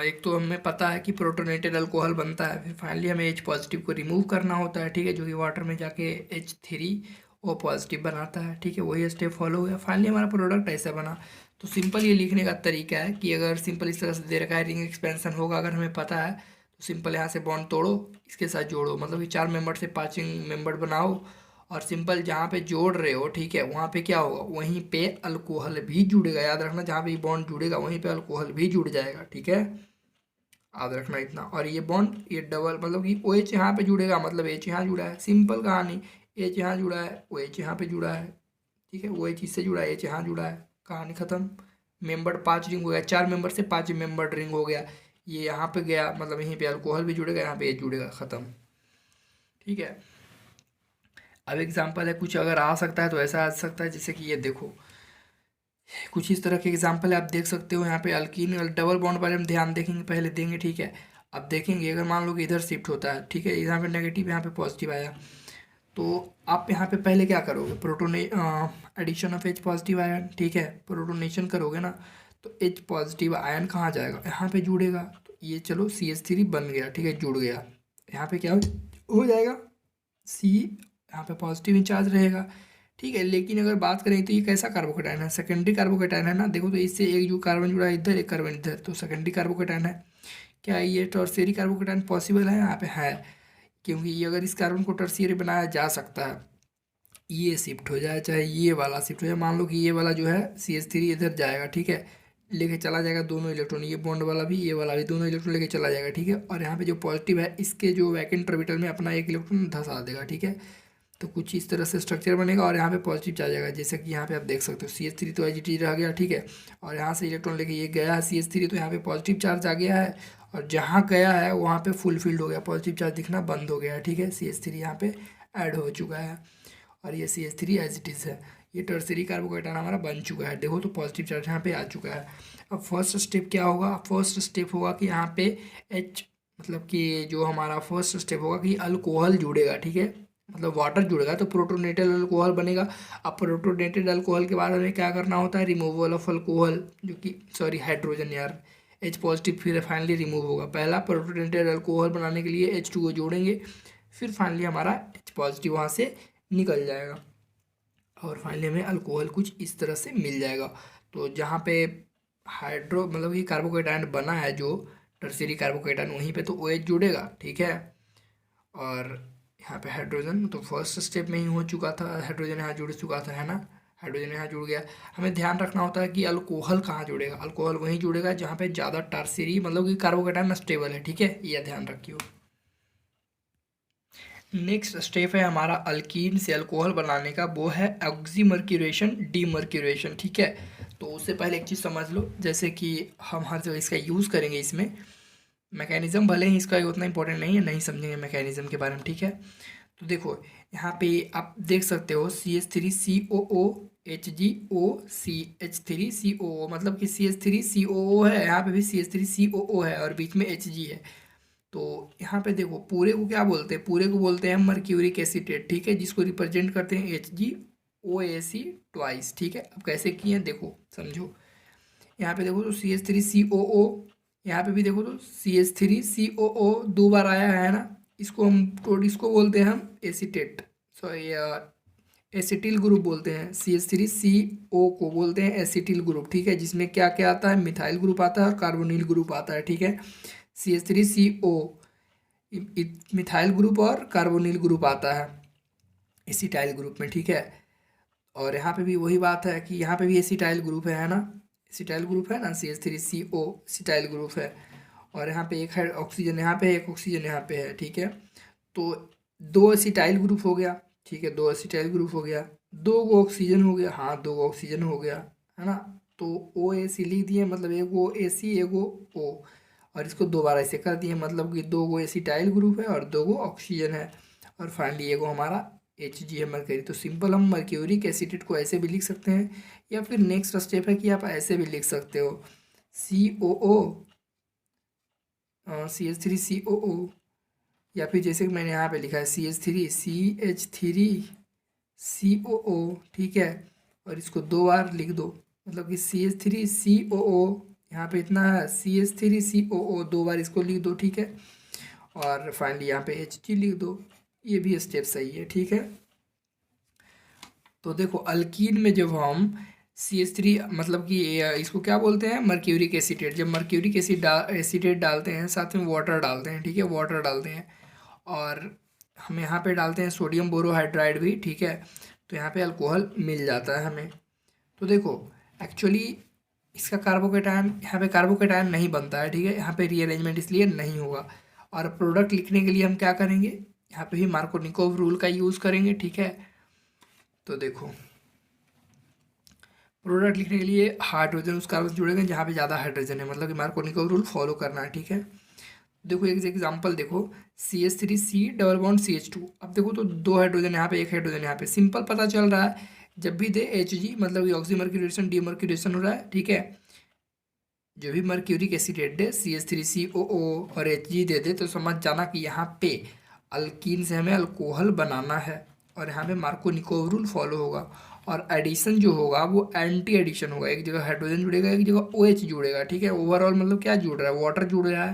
एक तो हमें पता है कि प्रोटोनेटेड अल्कोहल बनता है, फिर फाइनली हमें एच पॉजिटिव को रिमूव करना होता है। ठीक है, जो कि वाटर में जाके एच थ्री ओ पॉजिटिव बनाता है। ठीक है, वही स्टेप फॉलो हुआ, फाइनली हमारा प्रोडक्ट ऐसा बना। तो सिंपल ये लिखने का तरीका है कि अगर सिंपल इस तरह से दे रखा है, रिंग एक्सपेंशन होगा अगर हमें पता है, तो सिंपल यहाँ से बॉन्ड तोड़ो, इसके साथ जोड़ो, मतलब कि चार मेंबर से पाँच मेंबर बनाओ, और सिंपल जहाँ पे जोड़ रहे हो, ठीक है, वहाँ पे क्या होगा, वहीं पे अल्कोहल भी जुड़ेगा। याद रखना, जहाँ पे ये बॉन्ड जुड़ेगा वहीं पे अल्कोहल भी जुड़ जाएगा। ठीक है, याद रखना इतना। और ये बॉन्ड ये डबल मतलब कि ओ एच यहाँ पे जुड़ेगा, मतलब एच यहाँ जुड़ा है, सिंपल कहानी, एच यहाँ जुड़ा है, ओ एच यहाँ पे जुड़ा है। ठीक है, ओ एच इससे जुड़ा है, एच यहाँ जुड़ा है, कहानी खत्म। मेंबर पाँच रिंग हो गया, चार मेंबर से पाँच मेंबर रिंग हो गया, ये यहाँ पे गया, मतलब यहीं पे अल्कोहल भी जुड़ेगा, यहाँ पे एच जुड़ेगा, खत्म। ठीक है, अब एग्जाम्पल है कुछ अगर आ सकता है तो ऐसा आ सकता है, जैसे कि ये देखो, कुछ इस तरह के एग्जाम्पल है, आप देख सकते हो। यहाँ पे अल्कीन डबल बॉन्ड बारे में ध्यान देखेंगे, पहले देंगे। ठीक है, अब देखेंगे अगर मान लो कि इधर शिफ्ट होता है, ठीक है, यहाँ पे नेगेटिव यहाँ पे पॉजिटिव आया, तो आप यहाँ पे पहले क्या करोगे, proton addition of H positive ion. ठीक है, प्रोटोनेशन करोगे ना, तो एच पॉजिटिव आयन कहाँ जाएगा, यहाँ पे जुड़ेगा, तो ये चलो सी एच थ्री बन गया। ठीक है, जुड़ गया, यहाँ पे क्या हो जाएगा, सी, यहाँ पे पॉजिटिव इंचार्ज रहेगा। ठीक है, लेकिन अगर बात करें तो ये कैसा कार्बोकेटाइन है, सेकेंडरी कार्बोकेटाइन है ना। देखो तो इससे एक जो कार्बन जुड़ा है इधर, एक कार्बन इधर, तो सेकेंडरी कार्बोकेटाइन है। क्या ये टर्शियरी कार्बोकेटाइन पॉसिबल है, यहाँ पे है। क्योंकि ये अगर इस कार्बन को टर्शियरी बनाया जा सकता है, ये शिफ्ट हो जाए चाहे ये वाला शिफ्ट हो जाए, मान लो कि ये वाला जो है CH3 इधर जाएगा, ठीक है, लेके चला जाएगा दोनों इलेक्ट्रॉन, ये बॉन्ड वाला भी ये वाला भी दोनों इलेक्ट्रॉन लेके चला जाएगा, ठीक है। और यहाँ पे जो पॉजिटिव है इसके जो वैकेंट ऑर्बिटल में अपना एक इलेक्ट्रॉन धंसा देगा, ठीक है। तो कुछ इस तरह से स्ट्रक्चर बनेगा और यहाँ पे पॉजिटिव चार्ज आएगा, जैसे कि यहाँ पे आप देख सकते हो CH3 तो एच रह गया, ठीक है। और यहाँ से इलेक्ट्रॉन लेके ये गया है CH3, तो यहाँ पे पॉजिटिव चार्ज आ गया है, और जहाँ गया है वहाँ पे फुल फिल्ड हो गया, पॉजिटिव चार्ज दिखना बंद हो गया है, ठीक है। CH3 यहाँ पे ऐड हो चुका है और ये CH3 एज इट इज़ है, ये टर्शियरी कार्बोकेटायन हमारा बन चुका है। देखो तो पॉजिटिव चार्ज यहाँ पे आ चुका है। अब फर्स्ट स्टेप क्या होगा, फर्स्ट स्टेप होगा कि यहाँ पे H मतलब कि जो हमारा फर्स्ट स्टेप होगा कि अल्कोहल जुड़ेगा, ठीक है, मतलब वाटर जुड़ेगा तो प्रोटोनेटेड अल्कोहल बनेगा। अब प्रोटोनेटेड अल्कोहल के बाद हमें क्या करना होता है, रिमूवल ऑफ अल्कोहल, जो कि सॉरी हाइड्रोजन यार, H पॉजिटिव फिर फाइनली रिमूव होगा। पहला प्रोटोनेटेड अल्कोहल बनाने के लिए H2O जोड़ेंगे, फिर फाइनली हमारा H पॉजिटिव वहाँ से निकल जाएगा और फाइनली हमें अल्कोहल कुछ इस तरह से मिल जाएगा। तो जहाँ पे हाइड्रो मतलब कि कार्बोकेटायन बना है जो टर्शियरी कार्बोकेटायन, वहीं पे तो OH जुड़ेगा, ठीक है। और यहाँ पे हाइड्रोजन तो फर्स्ट स्टेप में ही हो चुका था, हाइड्रोजन यहाँ जुड़ चुका था, है ना, हाइड्रोजन यहाँ जुड़ गया। हमें ध्यान रखना होता है कि अल्कोहल कहाँ जुड़ेगा, अल्कोहल वहीं जुड़ेगा जहाँ पे ज़्यादा टर्शियरी मतलब कि कार्बोकेटायन स्टेबल है, ठीक है, ये ध्यान रखियो। नेक्स्ट स्टेप है हमारा अल्कीन से अल्कोहल बनाने का, वो है ऑक्सीमर्क्यूरेशन डीमर्क्यूरेशन, ठीक है। तो उससे पहले एक चीज़ समझ लो, जैसे कि हम हर जगह इसका यूज़ करेंगे, इसमें मैकेनिज्म भले ही इसका उतना इंपॉर्टेंट नहीं है, नहीं समझेंगे मैकेनिज्म के बारे में, ठीक है। तो देखो यहाँ पे आप देख सकते हो CH3COO HgOCH3COO, मतलब कि CH3COO है, यहाँ पे भी CH3COO है और बीच में Hg है। तो यहाँ पे देखो पूरे को क्या बोलते हैं, पूरे को बोलते हैं मर्क्यूरिक एसीटेट, ठीक है, जिसको रिप्रेजेंट करते हैं HgOAc ट्वाइस, ठीक है। अब कैसे किए हैं देखो समझो, यहाँ पे देखो तो CH3COO, यहाँ पे भी देखो तो CH3COO दो बार आया है ना, इसको हम इसको बोलते हैं हम एसीटेट, सॉरी एसिटिल ग्रुप बोलते हैं। CH3CO को बोलते हैं एसिटिल ग्रुप, ठीक है, जिसमें क्या क्या आता है, मिथाइल ग्रुप आता है और कार्बोनिल ग्रुप आता है, ठीक है। CH3CO मिथाइल ग्रुप और कार्बोनिल ग्रुप आता है एसिटाइल ग्रुप में, ठीक है। और यहाँ पे भी वही बात है कि यहाँ पे भी एसिटाइल ग्रुप है ना, एसिटाइल ग्रुप है ना, CH3CO एसिटाइल ग्रुप है। और यहाँ पे एक है ऑक्सीजन, यहाँ पे एक ऑक्सीजन यहाँ पे है, ठीक है। तो दो एसिटाइल ग्रुप हो गया, ठीक है, दो एसिटाइल ग्रुप हो गया, दो गो ऑक्सीजन हो गया, हाँ दो गो ऑक्सीजन हो गया, है ना। तो OAC लिख दिए, मतलब एक गो AC एक गो O, और इसको दो बार ऐसे कर दिए, मतलब कि दो गो एसिटाइल ग्रुप है और दो गो ऑक्सीजन है, और फाइनली एगो हमारा Hg है मरकरी। तो सिंपल हम मर्क्यूरिक एसिटेट को ऐसे भी लिख सकते हैं, या फिर नेक्स्ट स्टेप है कि आप ऐसे भी लिख सकते हो COO CH3COO, या फिर जैसे कि मैंने यहाँ पे लिखा है CH3COO, ठीक है। और इसको दो बार लिख दो, मतलब कि CH3COO, यहाँ पे इतना है CH3COO, दो बार इसको लिख दो, ठीक है। और फाइनली यहाँ पे Hg लिख दो, ये भी स्टेप सही है, ठीक है। तो देखो अल्कीन में जब हम CH3 मतलब कि इसको क्या बोलते हैं, मर्क्यूरिक एसीटेट, जब मर्क्यूरिक एसीटेट डालते हैं साथ में वाटर डालते हैं, ठीक है, वाटर डालते हैं, और हम यहाँ पे डालते हैं सोडियम बोरोहाइड्राइड भी, ठीक है। तो यहाँ पे अल्कोहल मिल जाता है हमें। तो देखो एक्चुअली इसका कार्बोकेटायन, यहाँ पे कार्बोकेटायन नहीं बनता है, ठीक है, यहाँ पे रीअरेंजमेंट इसलिए नहीं होगा। और प्रोडक्ट लिखने के लिए हम क्या करेंगे, यहाँ पे भी मार्कोनिकोव रूल का यूज़ करेंगे, ठीक है। तो देखो प्रोडक्ट लिखने के लिए हाइड्रोजन उस कार्बन से जुड़ेंगे जहाँ पे ज़्यादा हाइड्रोजन है, मतलब कि मार्कोनिकोव रूल फॉलो करना है, ठीक है। देखो एक एग्जांपल देखो CH3C डबल बॉन्ड CH2, अब देखो तो दो हाइड्रोजन यहाँ पे एक हाइड्रोजन यहाँ पे, सिंपल पता चल रहा है जब भी दे Hg मतलब कि ऑक्सीमर्क्यूरेशन डीमर्क्यूरेशन हो रहा है, ठीक है। जो भी मर्क्यूरिक एसिडेट दे CH3COO और Hg दे दे तो समझ जाना कि यहाँ पे अल्कीन से हमें अल्कोहल बनाना है, और यहाँ पे मार्कोनिकोव रूल फॉलो होगा। और एडिशन जो होगा वो एंटी एडिशन होगा, एक जगह हाइड्रोजन जुड़ेगा एक जगह OH जुड़ेगा, ठीक है। ओवरऑल मतलब क्या जुड़ रहा है, वाटर जुड़ रहा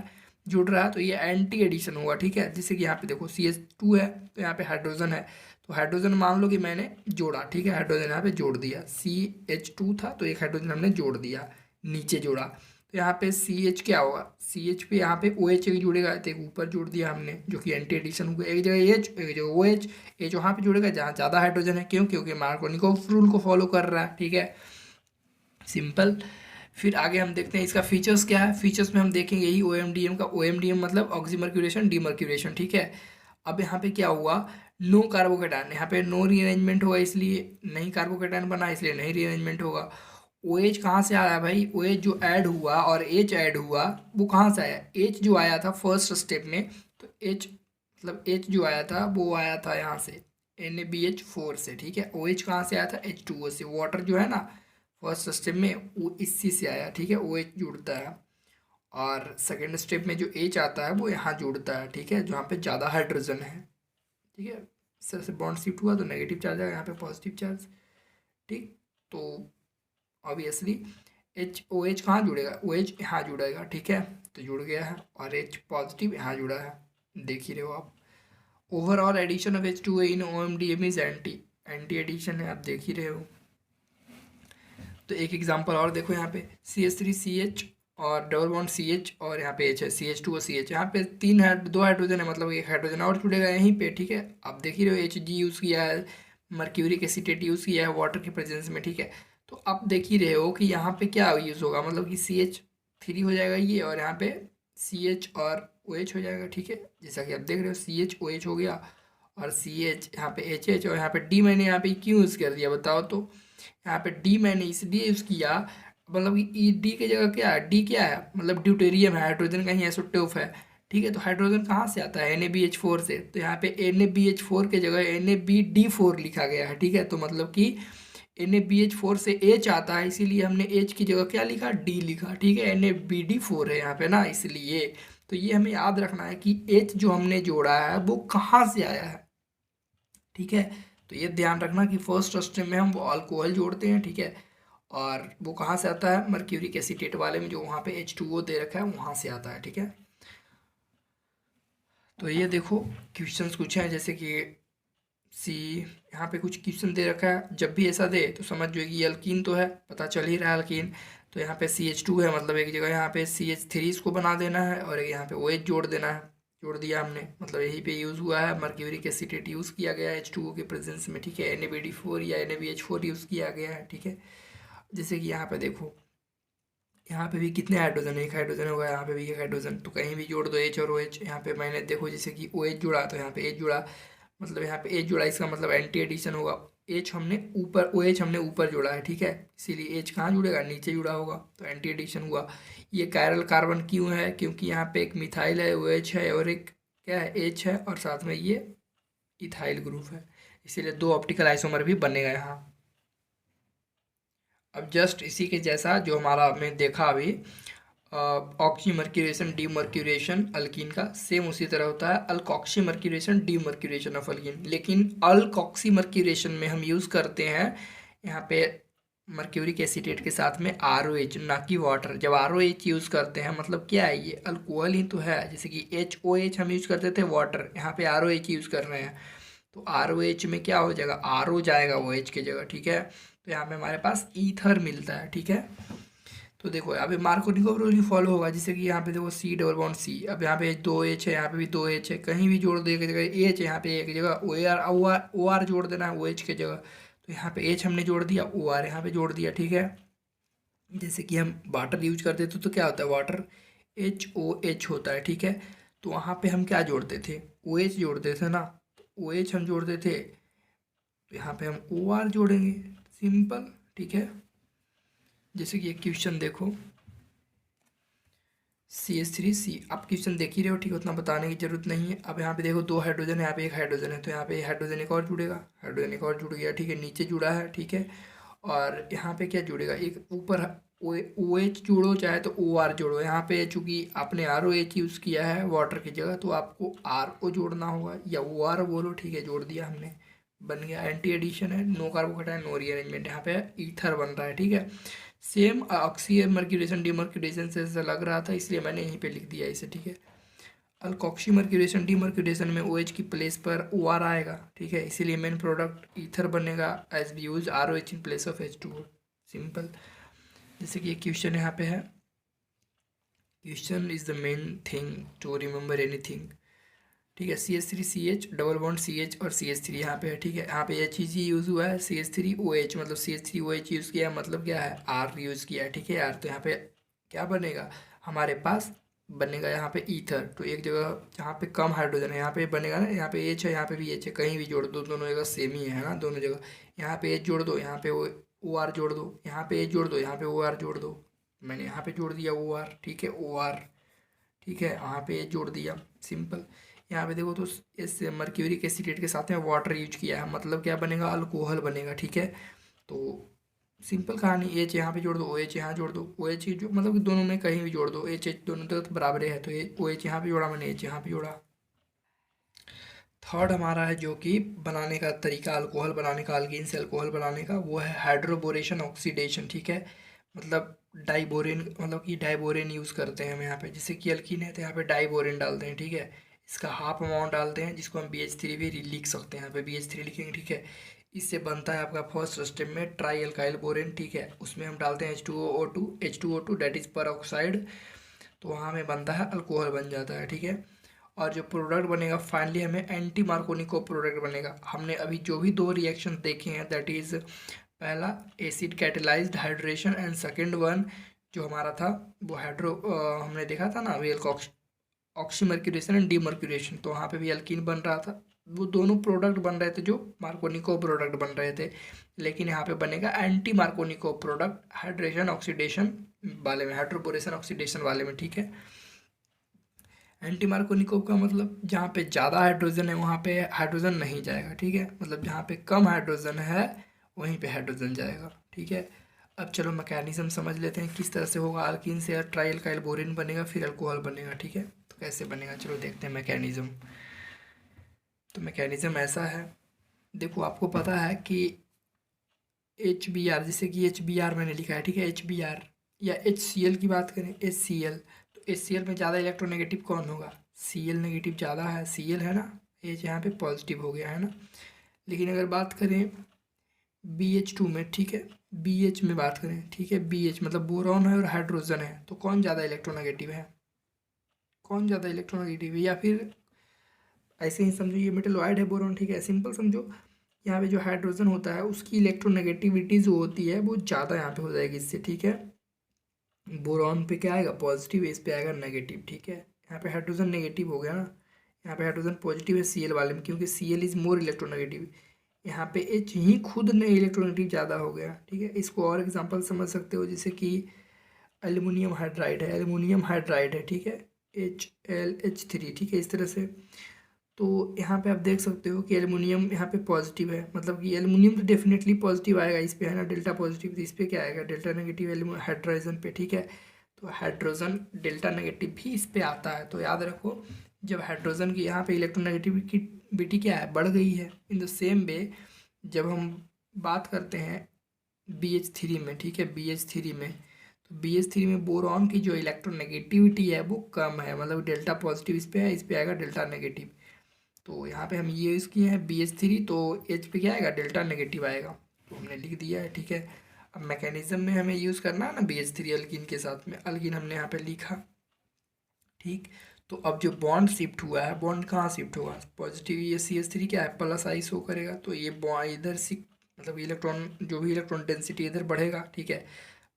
है तो ये एंटी एडिशन होगा, ठीक है। जैसे कि यहाँ पे देखो CH2 है तो यहाँ पे हाइड्रोजन है, तो हाइड्रोजन मान लो कि मैंने जोड़ा, ठीक है, हाइड्रोजन यहाँ पे जोड़ दिया, CH2 था तो एक हाइड्रोजन हमने जोड़ दिया, नीचे जोड़ा, तो यहाँ पे सी एच क्या होगा, सी एच पे यहाँ पे ओ एच एक जुड़ेगा, तो एक ऊपर जोड़ दिया हमने जो कि एंटी एडिशन हो गया, एक जगह एच एक जगह ओ एच, एच वहाँ पे जुड़ेगा जहाँ ज़्यादा हाइड्रोजन है, क्यों, क्योंकि मार्कोनिकोव रूल को फॉलो कर रहा है, ठीक है, सिंपल। फिर आगे हम देखते हैं इसका फीचर्स क्या है। फीचर्स में हम देखेंगे यही ओ एम डी एम का, ओ एम डी एम मतलब ऑक्सीमर्क्यूरेशन डीमर्क्यूरेशन, ठीक है। अब यहाँ पे क्या हुआ, नो कार्बोकेटायन, यहाँ पे नो रीअरेंजमेंट होगा इसलिए नहीं कार्बोकेटायन बना, इसलिए नहीं रीअरेंजमेंट होगा। ओ एच कहाँ से आया भाई, ओ एच जो ऐड हुआ और एच ऐड हुआ वो कहाँ से आया, एच जो आया था फर्स्ट स्टेप में, तो एच मतलब एच जो आया था वो आया था यहाँ से NaBH4 से, ठीक है। ओ एच कहाँ से आया था, H2O से, वाटर जो है ना फर्स्ट स्टेप में वो इसी से आया, ठीक है, ओ एच जुड़ता है। और सेकेंड स्टेप में जो एच आता है वो यहाँ जुड़ता है, ठीक है, जहाँ पे ज़्यादा हाइड्रोजन है, ठीक है। सर से बॉन्ड शिफ्ट हुआ तो नेगेटिव चार्ज आएगा, यहाँ पे पॉजिटिव चार्ज, ठीक। तो ऑब्वियसली एच ओ एच कहाँ जुड़ेगा, ओ एच यहाँ जुड़ेगा, ठीक है, तो जुड़ गया है, और एच पॉजिटिव यहाँ जुड़ा है, देख ही रहे हो आप। Overall addition of H2O in OMDM is anti anti addition है, आप देख ही रहे हो। तो एक एग्जांपल और देखो, यहाँ पे CH3CH और डबल बॉन्ड CH और यहाँ पे H है CH2O CH, यहाँ पे दो हाइड्रोजन है, मतलब एक हाइड्रोजन और जुड़ेगा यहीं पे, ठीक है। आप देख ही रहे हो Hg यूज़ किया है, मर्क्यूरिक एसीटेट यूज़ किया है वाटर के प्रेजेंस में, ठीक है। तो आप देख ही रहे हो कि यहाँ पे क्या यूज़ होगा, मतलब कि CH3 हो जाएगा ये, और यहाँ पे CH और OH हो जाएगा, ठीक है। जैसा कि आप देख रहे हो CHOH हो गया, और CH यहाँ पे HH, और यहाँ पे D मैंने यहाँ पे क्यों यूज़ कर दिया बताओ तो। यहाँ पे डी मैंने इसलिए यूज़ किया, मतलब कि डी की जगह क्या है, डी क्या है, मतलब ड्यूटेरियम है, हाइड्रोजन का ही आइसोटोप है, ठीक है। तो हाइड्रोजन कहाँ से आता है, NaBH4 से, तो यहाँ पे NaBH4 की जगह NaBD4 लिखा गया है, ठीक है। तो मतलब कि NaBH4 से H आता है, इसीलिए हमने H की जगह क्या लिखा, D लिखा, ठीक है। NaBD4 है यहाँ पे ना, इसलिए। तो ये हमें याद रखना है कि H जो हमने जोड़ा है वो कहाँ से आया है, ठीक है। तो ये ध्यान रखना कि फर्स्ट स्टेप में हम वो अल्कोहल जोड़ते हैं, ठीक है, और वो कहाँ से आता है, मर्क्यूरिक एसीटेट वाले में जो वहाँ पे H2O दे रखा है वहाँ से आता है, ठीक है। तो ये देखो क्वेश्चंस कुछ हैं, जैसे कि सी, यहाँ पे कुछ क्वेश्चन दे रखा है, जब भी ऐसा दे तो समझ जो कि ये अल्कीन तो है, पता चल ही रहा है अल्कीन। तो यहाँ पे CH2 है, मतलब एक जगह यहाँ पे CH3 इसको बना देना है, और एक यहाँ पे OH जोड़ देना है, जोड़ दिया हमने, मतलब यहीं पे यूज़ हुआ है, मर्क्यूरिक एसीटेट यूज़ किया गया है H2O के प्रेजेंस में, ठीक है। NaBD4 या NaBH4 यूज़ किया गया है, ठीक है। जैसे कि यहाँ पे देखो, यहाँ पे भी कितने हाइड्रोजन है, एक हाइड्रोजन होगा, यहाँ पे भी एक हाइड्रोजन, तो कहीं भी जोड़ दो H और OH। यहाँ पे मैंने देखो जैसे कि OH जुड़ा तो यहाँ पे H जुड़ा, मतलब यहाँ पे H जुड़ा, इसका मतलब एंटी एडिशन होगा। H हमने ऊपर, OH हमने ऊपर जोड़ा है, ठीक है, इसीलिए H कहाँ जुड़ेगा, नीचे जुड़ा होगा, तो एंटी एडिशन हुआ। ये कायरल कार्बन क्यों है, क्योंकि यहाँ पे एक मिथाइल है, OH है, और एक क्या है, H है, और साथ में ये इथाइल ग्रुप है, इसीलिए दो ऑप्टिकल आइसोमर भी बनेगा यहाँ। अब जस्ट इसी के जैसा जो हमारा हमने देखा अभी, oxy mercuration D mercuration alkyne का, सेम उसी तरह होता है alkoxy mercuration D mercuration of alkyne. लेकिन अल्कोक्सी मर्क्यूरेशन में हम यूज़ करते हैं यहाँ पे मर्क्यूरिक एसीटेट के साथ में ROH, ना कि वाटर। जब ROH यूज़ करते हैं मतलब क्या है, ये अल्कोहल ही तो है, जैसे कि HOH हम यूज़ करते थे वाटर, यहाँ पे ROH यूज़ कर रहे हैं, तो ROH में क्या हो जाएगा, RO जाएगा OH की जगह, ठीक है। तो यहाँ पे हमारे पास ईथर मिलता है, ठीक है। तो देखो अभी मार्कोनिकोव रूल ही फॉलो होगा, जैसे कि यहाँ पे देखो C डबल बॉन्ड C, अब यहाँ पे 2H है, यहाँ पे भी 2H है, कहीं भी जोड़ दो एक जगह H है, यहाँ पे एक जगह OR जोड़ देना है OH की जगह, तो यहाँ पे H हमने जोड़ दिया, OR यहाँ पे जोड़ दिया, ठीक है। जैसे कि हम वाटर यूज करते थे तो क्या होता है, वाटर HOH होता है, ठीक है। तो वहाँ पे हम क्या जोड़ते थे, OH जोड़ते थे ना, तो OH हम जोड़ते थे, तो यहाँ पे हम OR जोड़ेंगे, सिंपल, ठीक है। जैसे कि एक क्वेश्चन देखो CH3C, आप क्वेश्चन देख ही रहे हो, ठीक है, उतना बताने की जरूरत नहीं है। अब यहाँ पे देखो दो हाइड्रोजन है, यहाँ पे एक हाइड्रोजन है, तो यहाँ पे हाइड्रोजन एक और जुड़ेगा, हाइड्रोजन एक और जुड़ गया, ठीक है, नीचे जुड़ा है, ठीक है। और यहाँ पे क्या जुड़ेगा, एक ऊपर OH जोड़ो चाहे तो OR जोड़ो, यहाँ पे चूंकि आपने ROH यूज़ किया है वाटर की जगह, तो आपको RO जोड़ना होगा, या OR बोलो, ठीक है, जोड़ दिया हमने, बन गया एंटी एडिशन है, नो कार्बोकेटायन नो रीअरेंजमेंट, यहाँ पे ईथर बन रहा है, ठीक है। सेम ऑक्सी मर्क्यूरेशन डीमर्क्यूरेशन से ऐसा लग रहा था, इसलिए मैंने यहीं पे लिख दिया इसे, ठीक है। अल्कोक्सी मर्क्यूरेशन डीमर्क्यूरेशन में OH की प्लेस पर OR आएगा, ठीक है, इसीलिए मेन प्रोडक्ट ईथर बनेगा as we use ROH in place of H2O, simple. जैसे कि एक क्वेश्चन यहाँ पे है, question is the main thing to remember anything. ठीक है, CH3CH डबल बॉन्ड CH और CH3 यहाँ पे है। ठीक है, यहाँ पे ये चीज़ ही यूज़ हुआ है, CH3OH, मतलब CH3OH यूज़ किया है, मतलब क्या है, R यूज़ किया है। ठीक है यार, तो यहाँ पे क्या बनेगा हमारे पास, बनेगा यहाँ पे ईथर। तो एक जगह जहाँ पे कम हाइड्रोजन है यहाँ पे बनेगा ना, यहाँ पे H है, यहाँ पे भी H है, कहीं भी जोड़ दो, दोनों जगह सेम ही है ना, दोनों जगह। यहाँ पे H जोड़ दो, यहाँ पे OR जोड़ दो, यहाँ पे H जोड़ दो, यहाँ पे OR जोड़ दो। मैंने यहाँ पे जोड़ दिया OR। ठीक है, OR। ठीक है, यहाँ पे H जोड़ दिया, सिंपल। यहाँ पे देखो तो इस मर्क्यूरिक एसीटेट के साथ में वाटर यूज किया है, मतलब क्या बनेगा, अल्कोहल बनेगा। ठीक है, तो सिंपल कहानी। एच यहाँ पे जोड़ दो, ओ एच यहाँ जोड़ दो, ओ एच जो मतलब कि दोनों में कहीं भी जोड़ दो, एच एच दोनों तो बराबर है, तो ये ओ एच यहाँ पे जोड़ा, मैंने एच यहाँ पे जोड़ा। थर्ड हमारा है जो कि बनाने का तरीका, अल्कोहल बनाने का, अल्कीन से अल्कोहल बनाने का, वो है हाइड्रोबोरेशन ऑक्सीडेशन। ठीक है, मतलब डाइबोरेन, मतलब कि डाइबोरेन यूज़ करते हैं हम यहाँ पे। जैसे कि अल्कीन है तो यहाँ पे डाइबोरेन डालते हैं। ठीक है, इसका हाफ अमाउंट डालते हैं, जिसको हम BH3 भी लिख सकते हैं, यहाँ पे BH3 लिखेंगे। ठीक है, इससे बनता है आपका फर्स्ट स्टेप में ट्राई अल्काइल बोरेन। ठीक है, उसमें हम डालते हैं H2O2 दैट इज़ पर ऑक्साइड, तो वहाँ हमें बनता है अल्कोहल बन जाता है। ठीक है, और जो प्रोडक्ट बनेगा फाइनली हमें एंटी मार्कोनिको प्रोडक्ट बनेगा। हमने अभी जो भी दो रिएक्शन देखे हैं, दैट इज़ पहला acid catalysed hydration and second one जो हमारा था वो हमने देखा था ना, वेल ऑक्सीमर्क्यूरेशन एंड डीमर्क्यूरेशन, तो वहाँ पे भी अल्कीन बन रहा था। वो दोनों प्रोडक्ट बन रहे थे जो मार्कोनिको प्रोडक्ट बन रहे थे, लेकिन यहाँ पे बनेगा anti Markovnikov product hydration oxidation वाले में, हाइड्रोपोरेशन ऑक्सीडेशन वाले में। ठीक है, एंटी मार्कोनिको का मतलब जहाँ पे ज़्यादा हाइड्रोजन है वहाँ पे हाइड्रोजन नहीं जाएगा। ठीक है, मतलब जहाँ पे कम हाइड्रोजन है वहीं पे हाइड्रोजन जाएगा। ठीक है, अब चलो मैकेनिज्म समझ लेते हैं किस तरह से होगा। अल्कीन से ट्राई अल्काइल बोरिन बनेगा, फिर अल्कोहल बनेगा। ठीक है, तो कैसे बनेगा चलो देखते हैं मैकेनिज्म। तो मैकेनिज्म ऐसा है, देखो आपको पता है कि HBr, जैसे कि HBr मैंने लिखा है। ठीक है, HBr या HCl की बात करें, HCl, तो HCl में ज़्यादा इलेक्ट्रोनेगेटिव कौन होगा, Cl नेगेटिव ज़्यादा है, Cl है ना, H यहाँ पे पॉजिटिव हो गया है ना। लेकिन अगर बात करें BH2 में, ठीक है, BH में बात करें, ठीक है, BH मतलब बोरॉन है और हाइड्रोजन है, तो कौन ज़्यादा इलेक्ट्रोनेगेटिव है, कौन ज़्यादा इलेक्ट्रोनेगेटिव है, या फिर ऐसे ही समझो ये मेटलॉइड है बोरॉन। ठीक है, सिंपल समझो, यहाँ पे जो हाइड्रोजन होता है उसकी इलेक्ट्रोनेगेटिविटी जो होती है वो ज़्यादा यहाँ पे हो जाएगी इससे। ठीक है, बोरॉन पे क्या आएगा, पॉजिटिव, इस पे आएगा नेगेटिव। ठीक है, यहाँ पे हाइड्रोजन नेगेटिव हो गया ना, यहाँ पे हाइड्रोजन पॉजिटिव है Cl वाले में, क्योंकि Cl इज मोर इलेक्ट्रोनेगेटिव। यहाँ पे H ही खुद ने इलेक्ट्रोनेगेटिव ज़्यादा हो गया। ठीक है, इसको और एग्जांपल समझ सकते हो, जैसे कि एल्युमिनियम हाइड्राइड है, एल्युमिनियम हाइड्राइड है। ठीक है, HLH3। ठीक है, इस तरह से। तो यहाँ पे आप देख सकते हो कि एल्युमिनियम यहाँ पे पॉजिटिव है, मतलब कि एल्युमिनियम तो डेफिनेटली पॉजिटिव आएगा, इस पे है ना डेल्टा पॉजिटिव, तो इस पे क्या आएगा, डेल्टा नेगेटिव हाइड्रोजन पे। ठीक है, तो हाइड्रोजन डेल्टा नेगेटिव भी इस पे आता है। तो याद रखो, जब हाइड्रोजन की यहाँ पे इलेक्ट्रोनेगेटिविटी क्या है, बढ़ गई है। इन द सेम वे जब हम बात करते हैं BH3 में, ठीक है, BH3 में, तो BH3 में बोरॉन की जो इलेक्ट्रोनेगेटिविटी है वो कम है, मतलब डेल्टा पॉजिटिव इस पे है, इस पे आएगा डेल्टा नेगेटिव। तो यहाँ पे हम ये यूज़ किए हैं BH3, तो H पे क्या आएगा, डेल्टा नेगेटिव आएगा, तो हमने लिख दिया है। ठीक है, अब मैकेनिज्म में हमें यूज़ करना है ना BH3 अल्कीन के साथ में, अल्कीन हमने यहाँ पे लिखा। ठीक, तो अब जो बॉन्ड शिफ्ट हुआ है, बॉन्ड कहाँ शिफ्ट हुआ, पॉजिटिव, ये CH3 क्या है, प्लस आई शो करेगा, तो ये बॉन्ड इधर शिफ्ट, मतलब इलेक्ट्रॉन जो भी इलेक्ट्रॉन डेंसिटी इधर बढ़ेगा। ठीक है,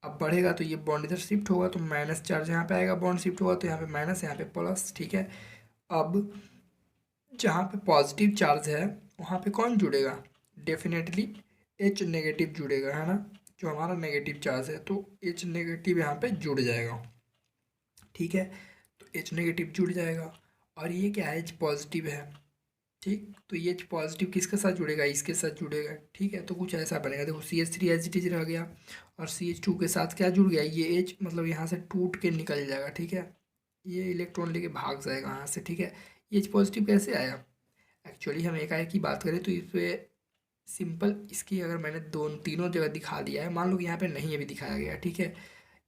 अब बढ़ेगा तो ये बॉन्ड इधर शिफ्ट होगा, तो माइनस चार्ज यहाँ पे आएगा, बॉन्ड शिफ्ट होगा तो यहाँ पे माइनस, यहाँ पे प्लस। ठीक है, अब जहाँ पे पॉजिटिव चार्ज है वहाँ पे कौन जुड़ेगा, डेफिनेटली H नेगेटिव जुड़ेगा, है ना, जो हमारा नेगेटिव चार्ज है, तो H नेगेटिव यहाँ पे जुड़ जाएगा। ठीक है, तो H नेगेटिव जुड़ जाएगा, और ये क्या है, H पॉजिटिव है। ठीक, तो ये H पॉजिटिव किसके साथ जुड़ेगा, इसके साथ जुड़ेगा। ठीक है, तो कुछ ऐसा बनेगा, देखो CH3 एज इट इज रह गया, और CH2 के साथ क्या जुड़ गया, ये H, मतलब यहाँ से टूट के निकल जाएगा। ठीक है, ये इलेक्ट्रॉन लेके भाग जाएगा यहाँ से। ठीक है, ये H पॉजिटिव कैसे आया, एक्चुअली हम एकाएक की बात करें तो इस पर सिंपल, इसकी अगर मैंने तीनों जगह दिखा दिया है, मान लो कि यहाँ पे नहीं अभी दिखाया गया। ठीक है,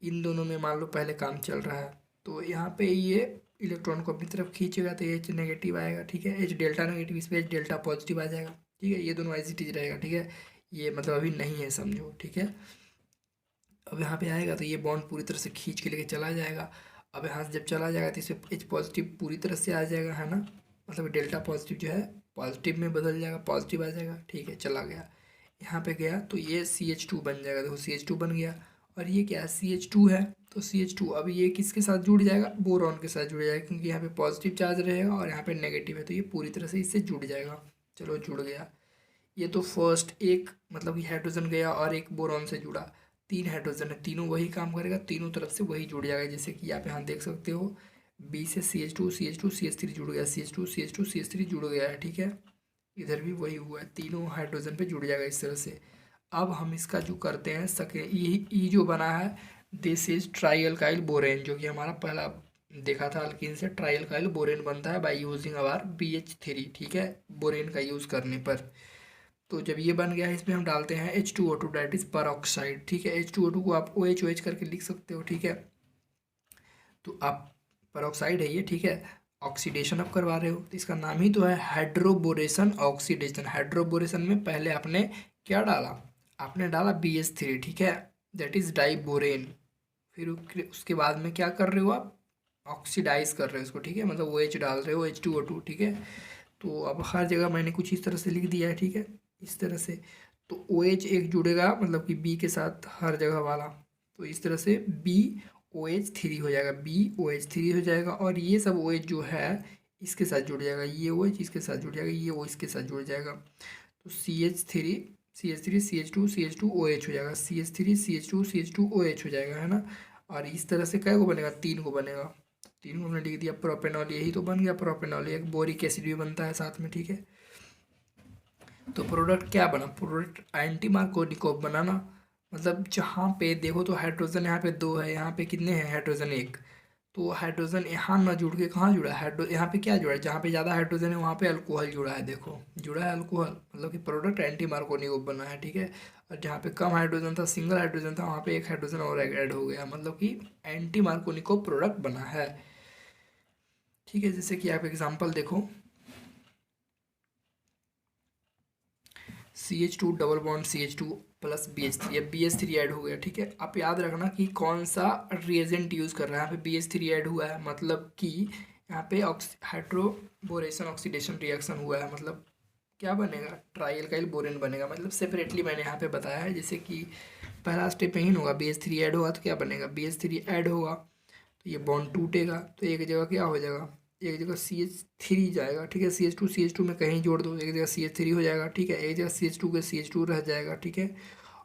इन दोनों में मान लो पहले काम चल रहा है, तो यहाँ पे ये इलेक्ट्रॉन को अपनी तरफ खींचेगा तो H नेगेटिव आएगा। ठीक है, H डेल्टा नेगेटिव, इस पर H डेल्टा पॉजिटिव आ जाएगा। ठीक है, ये दोनों एज इट इज रहेगा। ठीक है, ये मतलब अभी नहीं है समझो। ठीक है, अब यहाँ पे आएगा तो ये बॉन्ड पूरी तरह से खींच के लेके चला जाएगा। अब यहाँ से जब चला जाएगा तो इससे H पॉजिटिव पूरी तरह से आ जाएगा, है ना, मतलब डेल्टा पॉजिटिव जो है पॉजिटिव में बदल जाएगा, पॉजिटिव आ जाएगा, ठीक है, चला गया। यहाँ पे गया तो ये CH2 बन जाएगा, देखो CH2 बन गया। और ये क्या है, CH2 है, तो CH2 अब ये किसके साथ जुड़ जाएगा, बोरॉन के साथ जुड़ जाएगा, क्योंकि यहाँ पे पॉजिटिव चार्ज रहेगा और यहाँ पे नेगेटिव है, तो ये पूरी तरह से इससे जुड़ जाएगा। चलो जुड़ गया। ये तो फर्स्ट एक मतलब कि हाइड्रोजन गया और एक बोरॉन से जुड़ा, तीन हाइड्रोजन है, तीनों वही काम करेगा, तीनों तरफ से वही जुड़ जाएगा। जैसे कि आप यहाँ देख सकते हो, बी से CH2 CH2 CH3 जुड़ गया, CH2 CH2 CH3 जुड़ गया है, ठीक है। इधर भी वही हुआ है, तीनों हाइड्रोजन पे जुड़ जाएगा इस तरह से। अब हम इसका जो करते हैं सके ई जो बना है, this is try alkyl borane, जो कि हमारा पहला देखा था अल्कीन से ट्राई अल्काइल बोरेन बनता है बाय यूजिंग आवर BH3, ठीक है, बोरेन का यूज़ करने पर। तो जब ये बन गया है इसमें हम डालते हैं H2O2 डैट इज पर ऑक्साइड, ठीक है। H2O2 को आप OH करके लिख सकते हो, ठीक है। तो आप पर ऑक्साइड है ये, ठीक है, ऑक्सीडेशन आप करवा रहे हो, तो इसका नाम ही तो है हाइड्रोबोरेशन ऑक्सीडेशन। हाइड्रोबोरेशन में पहले आपने क्या डाला, आपने डाला BH3, ठीक है, दैट इज डाइबोरेन। फिर उसके बाद में क्या कर रहे हो आप, ऑक्सीडाइज कर रहे हो इसको, ठीक है, मतलब OH डाल रहे हो H2O2, ठीक है। तो अब हर जगह मैंने कुछ इस तरह से लिख दिया है, ठीक है, इस तरह से। तो OH एक जुड़ेगा मतलब कि B के साथ हर जगह वाला, तो इस तरह से BOH3 हो जाएगा, BOH3 हो जाएगा। और ये सब OH जो है इसके साथ जुड़ जाएगा, ये OH इसके साथ जुड़ जाएगा, ये OH इसके साथ जुड़ जाएगा, तो CH3 CH2 CH2 OH हो जाएगा, CH3 CH2 CH2 OH हो जाएगा, है ना। और इस तरह से कै को बनेगा, तीन को बनेगा, तीन को हमने लिख दिया प्रोपेनॉल, यही तो बन गया प्रोपेनॉल। एक बोरिक एसिड भी बनता है साथ में, ठीक है। तो प्रोडक्ट क्या बना, प्रोडक्ट एंटी मार्कोनिकोव बनाना, मतलब जहाँ पे देखो तो हाइड्रोजन यहाँ पे दो है, यहाँ पे कितने हैं, हाइड्रोजन एक, तो हाइड्रोजन यहाँ ना जुड़ के कहाँ जुड़ा है, हाइड्रो यहाँ पे क्या जुड़ा है, जहाँ पे ज़्यादा हाइड्रोजन है वहाँ पे अल्कोहल जुड़ा है, देखो जुड़ा है अल्कोहल, मतलब कि प्रोडक्ट एंटी मार्कोनिकोव बना है, ठीक है। और जहाँ पे कम हाइड्रोजन था, सिंगल हाइड्रोजन था, वहाँ पे एक हाइड्रोजन और ऐड हो गया, मतलब कि एंटी मार्कोनिकोव प्रोडक्ट बना है, ठीक है। जैसे कि आप एग्जाम्पल देखो, CH2 double bond CH2 plus BH3, अब BH3 ऐड हो गया, ठीक है। आप याद रखना कि कौन सा रिएजेंट यूज़ कर रहा है, यहाँ पे BH3 ऐड हुआ है, मतलब कि यहाँ पे हाइड्रोबोरेशन ऑक्सीडेशन रिएक्शन हुआ है, मतलब क्या बनेगा, ट्राई अल्काइल बोरेन बनेगा, मतलब सेपरेटली मैंने यहाँ पे बताया है। जैसे कि पहला स्टेप यही होगा, BH3 ऐड होगा तो क्या बनेगा, BH3 ऐड होगा तो ये बॉन्ड टूटेगा, तो एक जगह क्या हो जाएगा, एक जगह CH3 जाएगा, ठीक है, CH2 में कहीं जोड़ दो, एक जगह CH3 हो जाएगा, ठीक है, एक जगह CH2 के CH2 रह जाएगा, ठीक है।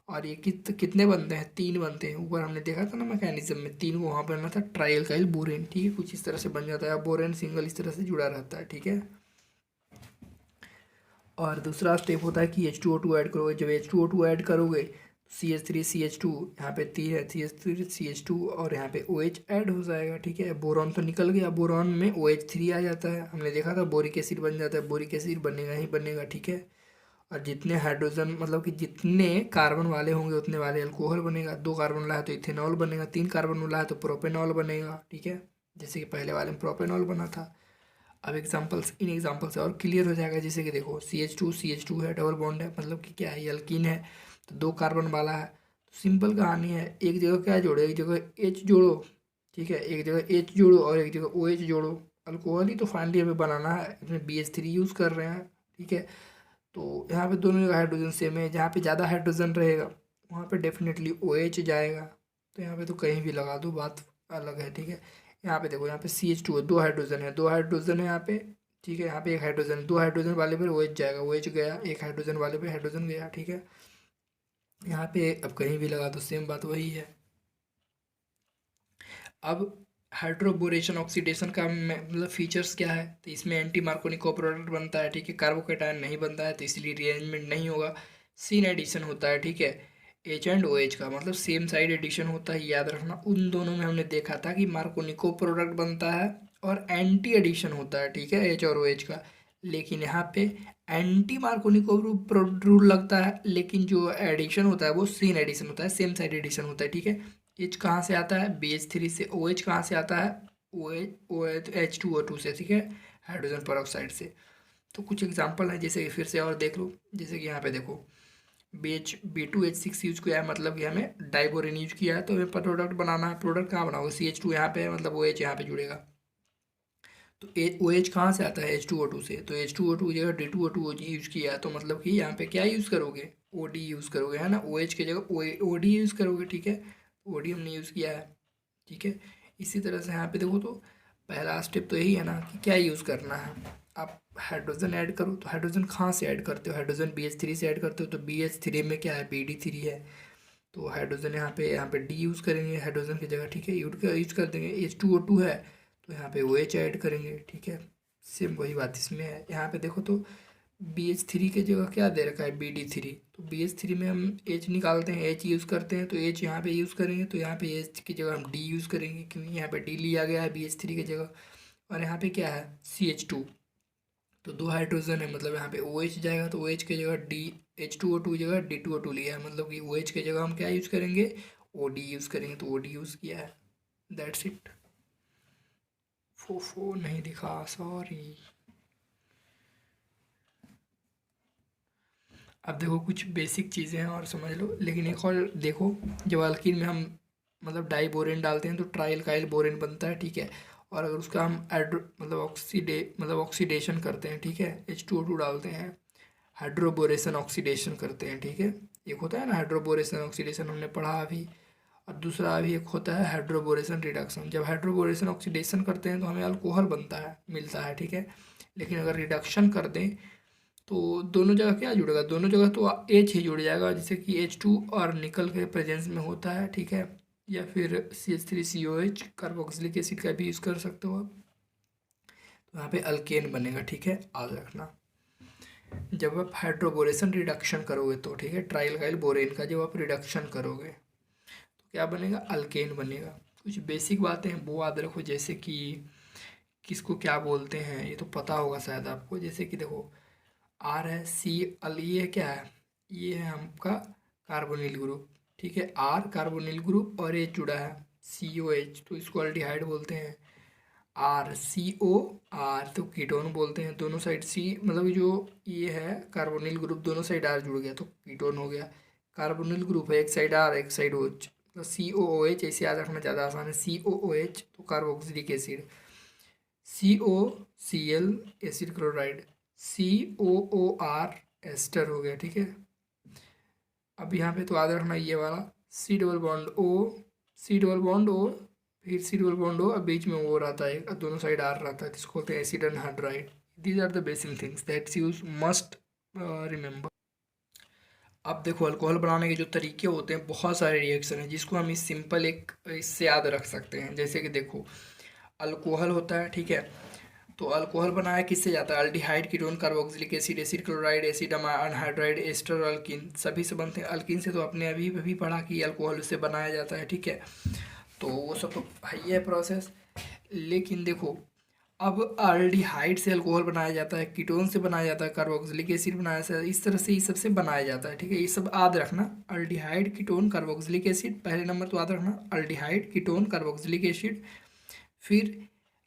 और ये कितने बनते हैं, तीन बनते हैं, ऊपर हमने देखा था ना मैकेनिज्म में, तीन को वहाँ बनना था ट्राई अल्काइल बोरेन, ठीक है, कुछ इस तरह से बन जाता है, बोरेन सिंगल इस तरह से जुड़ा रहता है, ठीक है। और दूसरा स्टेप होता है कि H2O2 ऐड करोगे, जब H2O2 ऐड करोगे CH3 CH2, यहाँ पे तीन है, CH3 CH2 और यहाँ पे OH ऐड हो जाएगा, ठीक है। बोरॉन तो निकल गया, बोरॉन में OH3 आ जाता है, हमने देखा था बोरिक एसिड बन जाता है, बोरिक एसिड बनेगा ही बनेगा, ठीक है। और जितने हाइड्रोजन मतलब कि जितने कार्बन वाले होंगे उतने वाले अल्कोहल बनेगा, दो कार्बन वाला है तो इथेनॉल बनेगा, तीन कार्बन वाला है तो प्रोपेनॉल बनेगा, ठीक है, जैसे कि पहले वाले में प्रोपेनॉल बना था। अब एग्जांपल्स, इन एग्जांपल से और क्लियर हो जाएगा। जैसे कि देखो CH2 है, डबल बॉन्ड है, मतलब कि क्या है, ये अल्कीन है, तो दो कार्बन वाला है, तो सिंपल कहानी है, एक जगह क्या जोड़ो, एक जगह H जोड़ो, ठीक है, एक जगह H जोड़ो और एक जगह OH जोड़ो, अल्कोहल ही तो फाइनली हमें बनाना है, इसमें BH3 यूज़ कर रहे हैं, ठीक है। तो यहाँ पे दोनों जगह हाइड्रोजन सेम है, जहाँ पे ज़्यादा हाइड्रोजन रहेगा वहाँ पे डेफिनेटली OH जाएगा, तो यहाँ पे तो कहीं भी लगा दो, बात अलग है, ठीक है। यहाँ पे देखो, यहाँ पे CH2 है, दो हाइड्रोजन है यहाँ पे, ठीक है, यहाँ पे एक हाइड्रोजन, दो हाइड्रोजन वाले पे OH जाएगा, OH गया, एक हाइड्रोजन वाले पे हाइड्रोजन गया, ठीक है। यहाँ पे अब कहीं भी लगा दो सेम बात वही है। अब हाइड्रोबोरेशन ऑक्सीडेशन का मतलब फीचर्स क्या है, तो इसमें एंटी मार्कोनिक प्रोडक्ट बनता है, ठीक है, कार्बोकेटायन नहीं बनता है तो इसलिए रीअरेंजमेंट नहीं होगा, सीन एडिशन होता है, ठीक है, H एंड OH का मतलब सेम साइड एडिशन होता है, याद रखना। उन दोनों में हमने देखा था कि मार्कोनिको प्रोडक्ट बनता है और एंटी एडिशन होता है, ठीक है, H और OH का। लेकिन यहाँ पे एंटी मार्कोनिको रूल लगता है, लेकिन जो एडिशन होता है वो सीन एडिशन होता है, सेम साइड एडिशन होता है, ठीक है। H कहाँ से आता है, BH3 से, OH कहाँ से आता है, OH H2O2 से, ठीक है, हाइड्रोजन पर ऑक्साइड से। तो कुछ एग्जांपल है, जैसे कि फिर से और देख लो, जैसे कि यहाँ पे देखो B2H6 यूज किया है, मतलब कि हमें डाइबोरेन यूज किया है, तो हमें प्रोडक्ट बनाना है। प्रोडक्ट कहाँ बनाओगे, CH2 यहाँ पे है, मतलब OH यहाँ पे जुड़ेगा। तो OH कहाँ से आता है, H2O2 से। तो H2O2 की जगह D2O2 यूज किया है, तो मतलब कि यहाँ पे क्या यूज़ करोगे, OD यूज़ करोगे, है ना। OH की जगह OD यूज़ करोगे, ठीक है। OD हमने यूज़ किया है, ठीक है। इसी तरह से यहाँ पे देखो, तो पहला स्टेप तो यही है ना कि क्या यूज़ करना है। आप हाइड्रोजन ऐड करो, तो हाइड्रोजन कहाँ से ऐड करते हो, हाइड्रोजन BH3 से ऐड करते हो, तो BH3 में क्या है, BD3 है। तो हाइड्रोजन यहाँ पे D यूज़ करेंगे हाइड्रोजन की जगह, ठीक है। यूज कर देंगे। H2O2 है, तो यहाँ पे OH ऐड करेंगे, ठीक है। सेम वही बात इसमें है। यहाँ पे देखो तो BH3 की जगह क्या दे रखा है, BD3। तो BH3 में हम H निकालते हैं, H यूज़ करते हैं, तो H यहाँ पे यूज़ करेंगे। तो यहाँ पे H की जगह हम D यूज़ करेंगे, क्योंकि यहाँ पे D लिया गया है BH3 की जगह। और यहाँ पे क्या है, CH2। तो दो हाइड्रोजन है, मतलब यहाँ पे OH जाएगा, तो OH की जगह D, H2O2 की जगह D2O2 लिया है, मतलब कि OH की जगह हम क्या यूज़ करेंगे, OD यूज़ करेंगे। तो OD यूज़ किया है, दैट्स इट। फोफो नहीं दिखा, सॉरी। अब देखो कुछ बेसिक चीज़ें हैं और समझ लो, लेकिन एक और देखो, जब अल्कीन में हम मतलब डाई बोरेन डालते हैं तो ट्राइल काइल बोरेन बनता है, ठीक है। और अगर उसका हम मतलब ऑक्सीडेशन करते हैं, ठीक है, H2O2 डालते हैं, हाइड्रोबोरेशन ऑक्सीडेशन करते हैं, ठीक है। एक होता है ना हाइड्रोबोरेशन ऑक्सीडेशन, हमने पढ़ा अभी। और दूसरा अभी एक होता है हाइड्रोबोरेशन रिडक्शन। जब हाइड्रोबोरेशन ऑक्सीडेशन करते हैं तो हमें अल्कोहल बनता है, मिलता है, ठीक है। लेकिन अगर रिडक्शन कर दें तो दोनों जगह क्या जुड़ेगा, दोनों जगह तो H ही जुड़ जाएगा, जैसे कि H2 और निकल के प्रेजेंस में होता है, ठीक है। या फिर CH3COH, कार्बोक्सिलिक एसिड का भी यूज़ कर सकते हो आप। तो यहाँ पे अल्केन बनेगा, ठीक है, याद रखना। जब आप हाइड्रोबोरेशन रिडक्शन करोगे तो, ठीक है, ट्राइल काइल बोरेन का जब आप रिडक्शन करोगे तो क्या बनेगा, अल्केन बनेगा। कुछ बेसिक बातें हैं वो याद रखो, जैसे कि किसको क्या बोलते हैं, ये तो पता होगा शायद आपको। जैसे कि देखो, आर है, सी अल, ये क्या है, ये है आपका कार्बोनिल ग्रुप, ठीक है। आर कार्बोनिल ग्रुप और एच जुड़ा है, COH, तो इसको अल्डिहाइड बोलते हैं। RCOR तो कीटोन बोलते हैं। दोनों साइड C, मतलब जो ये है कार्बोनिल ग्रुप, दोनों साइड R जुड़ गया तो कीटोन हो गया। कार्बोनिल ग्रुप है, एक साइड R एक साइड OH, तो COOH, ऐसे याद रखना ज़्यादा आसान है। COOH तो carboxylic acid, COCl acid chloride, COOR ester हो गया, ठीक है। अब यहाँ पे तो याद रखना ये वाला C डबल बॉन्ड O, फिर C डबल बॉन्ड O, अब बीच में O रहता है, और दोनों साइड R रहता है, जिसको बोलते हैं acid anhydride. These are the basic things that's you must remember. अब देखो, अल्कोहल बनाने के जो तरीके होते हैं, बहुत सारे रिएक्शन हैं जिसको हम इस सिंपल एक इससे याद रख सकते हैं। जैसे कि देखो, अल्कोहल होता है, ठीक है। तो अल्कोहल बनाया किससे जाता है, aldehyde, ketone, carboxylic acid, acid chloride, acid anhydride, ester, alkene, सभी से बनते हैं। अल्किन से तो आपने अभी अभी पढ़ा कि अल्कोहल से बनाया जाता है, ठीक है। तो वो सब तो है ही है प्रोसेस। लेकिन देखो, अब अल्डिहाइड से अल्कोहल बनाया जाता है, कीटोन से बनाया जाता है, कार्बोक्सिलिक एसिड बनाया जाता है, इस तरह से ये सबसे बनाया जाता है, ठीक है। ये सब याद रखना, अल्डिहाइड, कीटोन, कार्बोक्सिलिक एसिड, पहले नंबर तो याद रखना, अल्डिहाइड, कीटोन, कार्बोक्सिलिक एसिड। फिर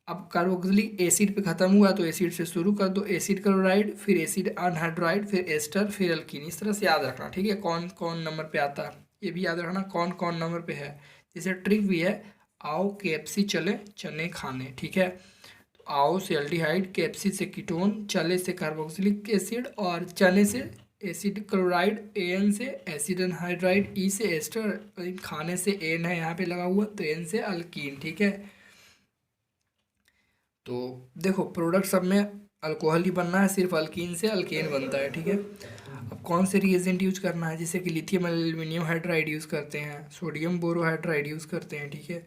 अब कार्बोक्सिलिक एसिड पे ख़त्म हुआ तो एसिड से शुरू कर दो, एसिड क्लोराइड, फिर एसिड अनहाइड्राइड, फिर एस्टर, फिर अल्कीन। इस तरह से याद रखना, ठीक है, कौन कौन नंबर पे आता है, ये भी याद रखना कौन कौन नंबर पे है। जैसे ट्रिक भी है, आओ KFC चले चने खाने, ठीक है। तो आओ से अल्डिहाइड, KFC से कीटोन, चले से कार्बोक्सिलिक एसिड, और चने से एसिड क्लोराइड, AN से एसिड अनहाइड्राइड, E से एस्टर, खाने से N है यहाँ पे लगा हुआ, तो N से अल्कीन, ठीक है। तो देखो, प्रोडक्ट सब में अल्कोहल ही बनना है, सिर्फ अल्कीन से अल्केन बनता है, ठीक है। अब कौन से रिएजेंट यूज करना है, जैसे कि लिथियम एल्यूमिनियम हाइड्राइड यूज़ करते हैं, सोडियम बोरोहाइड्राइड यूज़ करते हैं, ठीक है।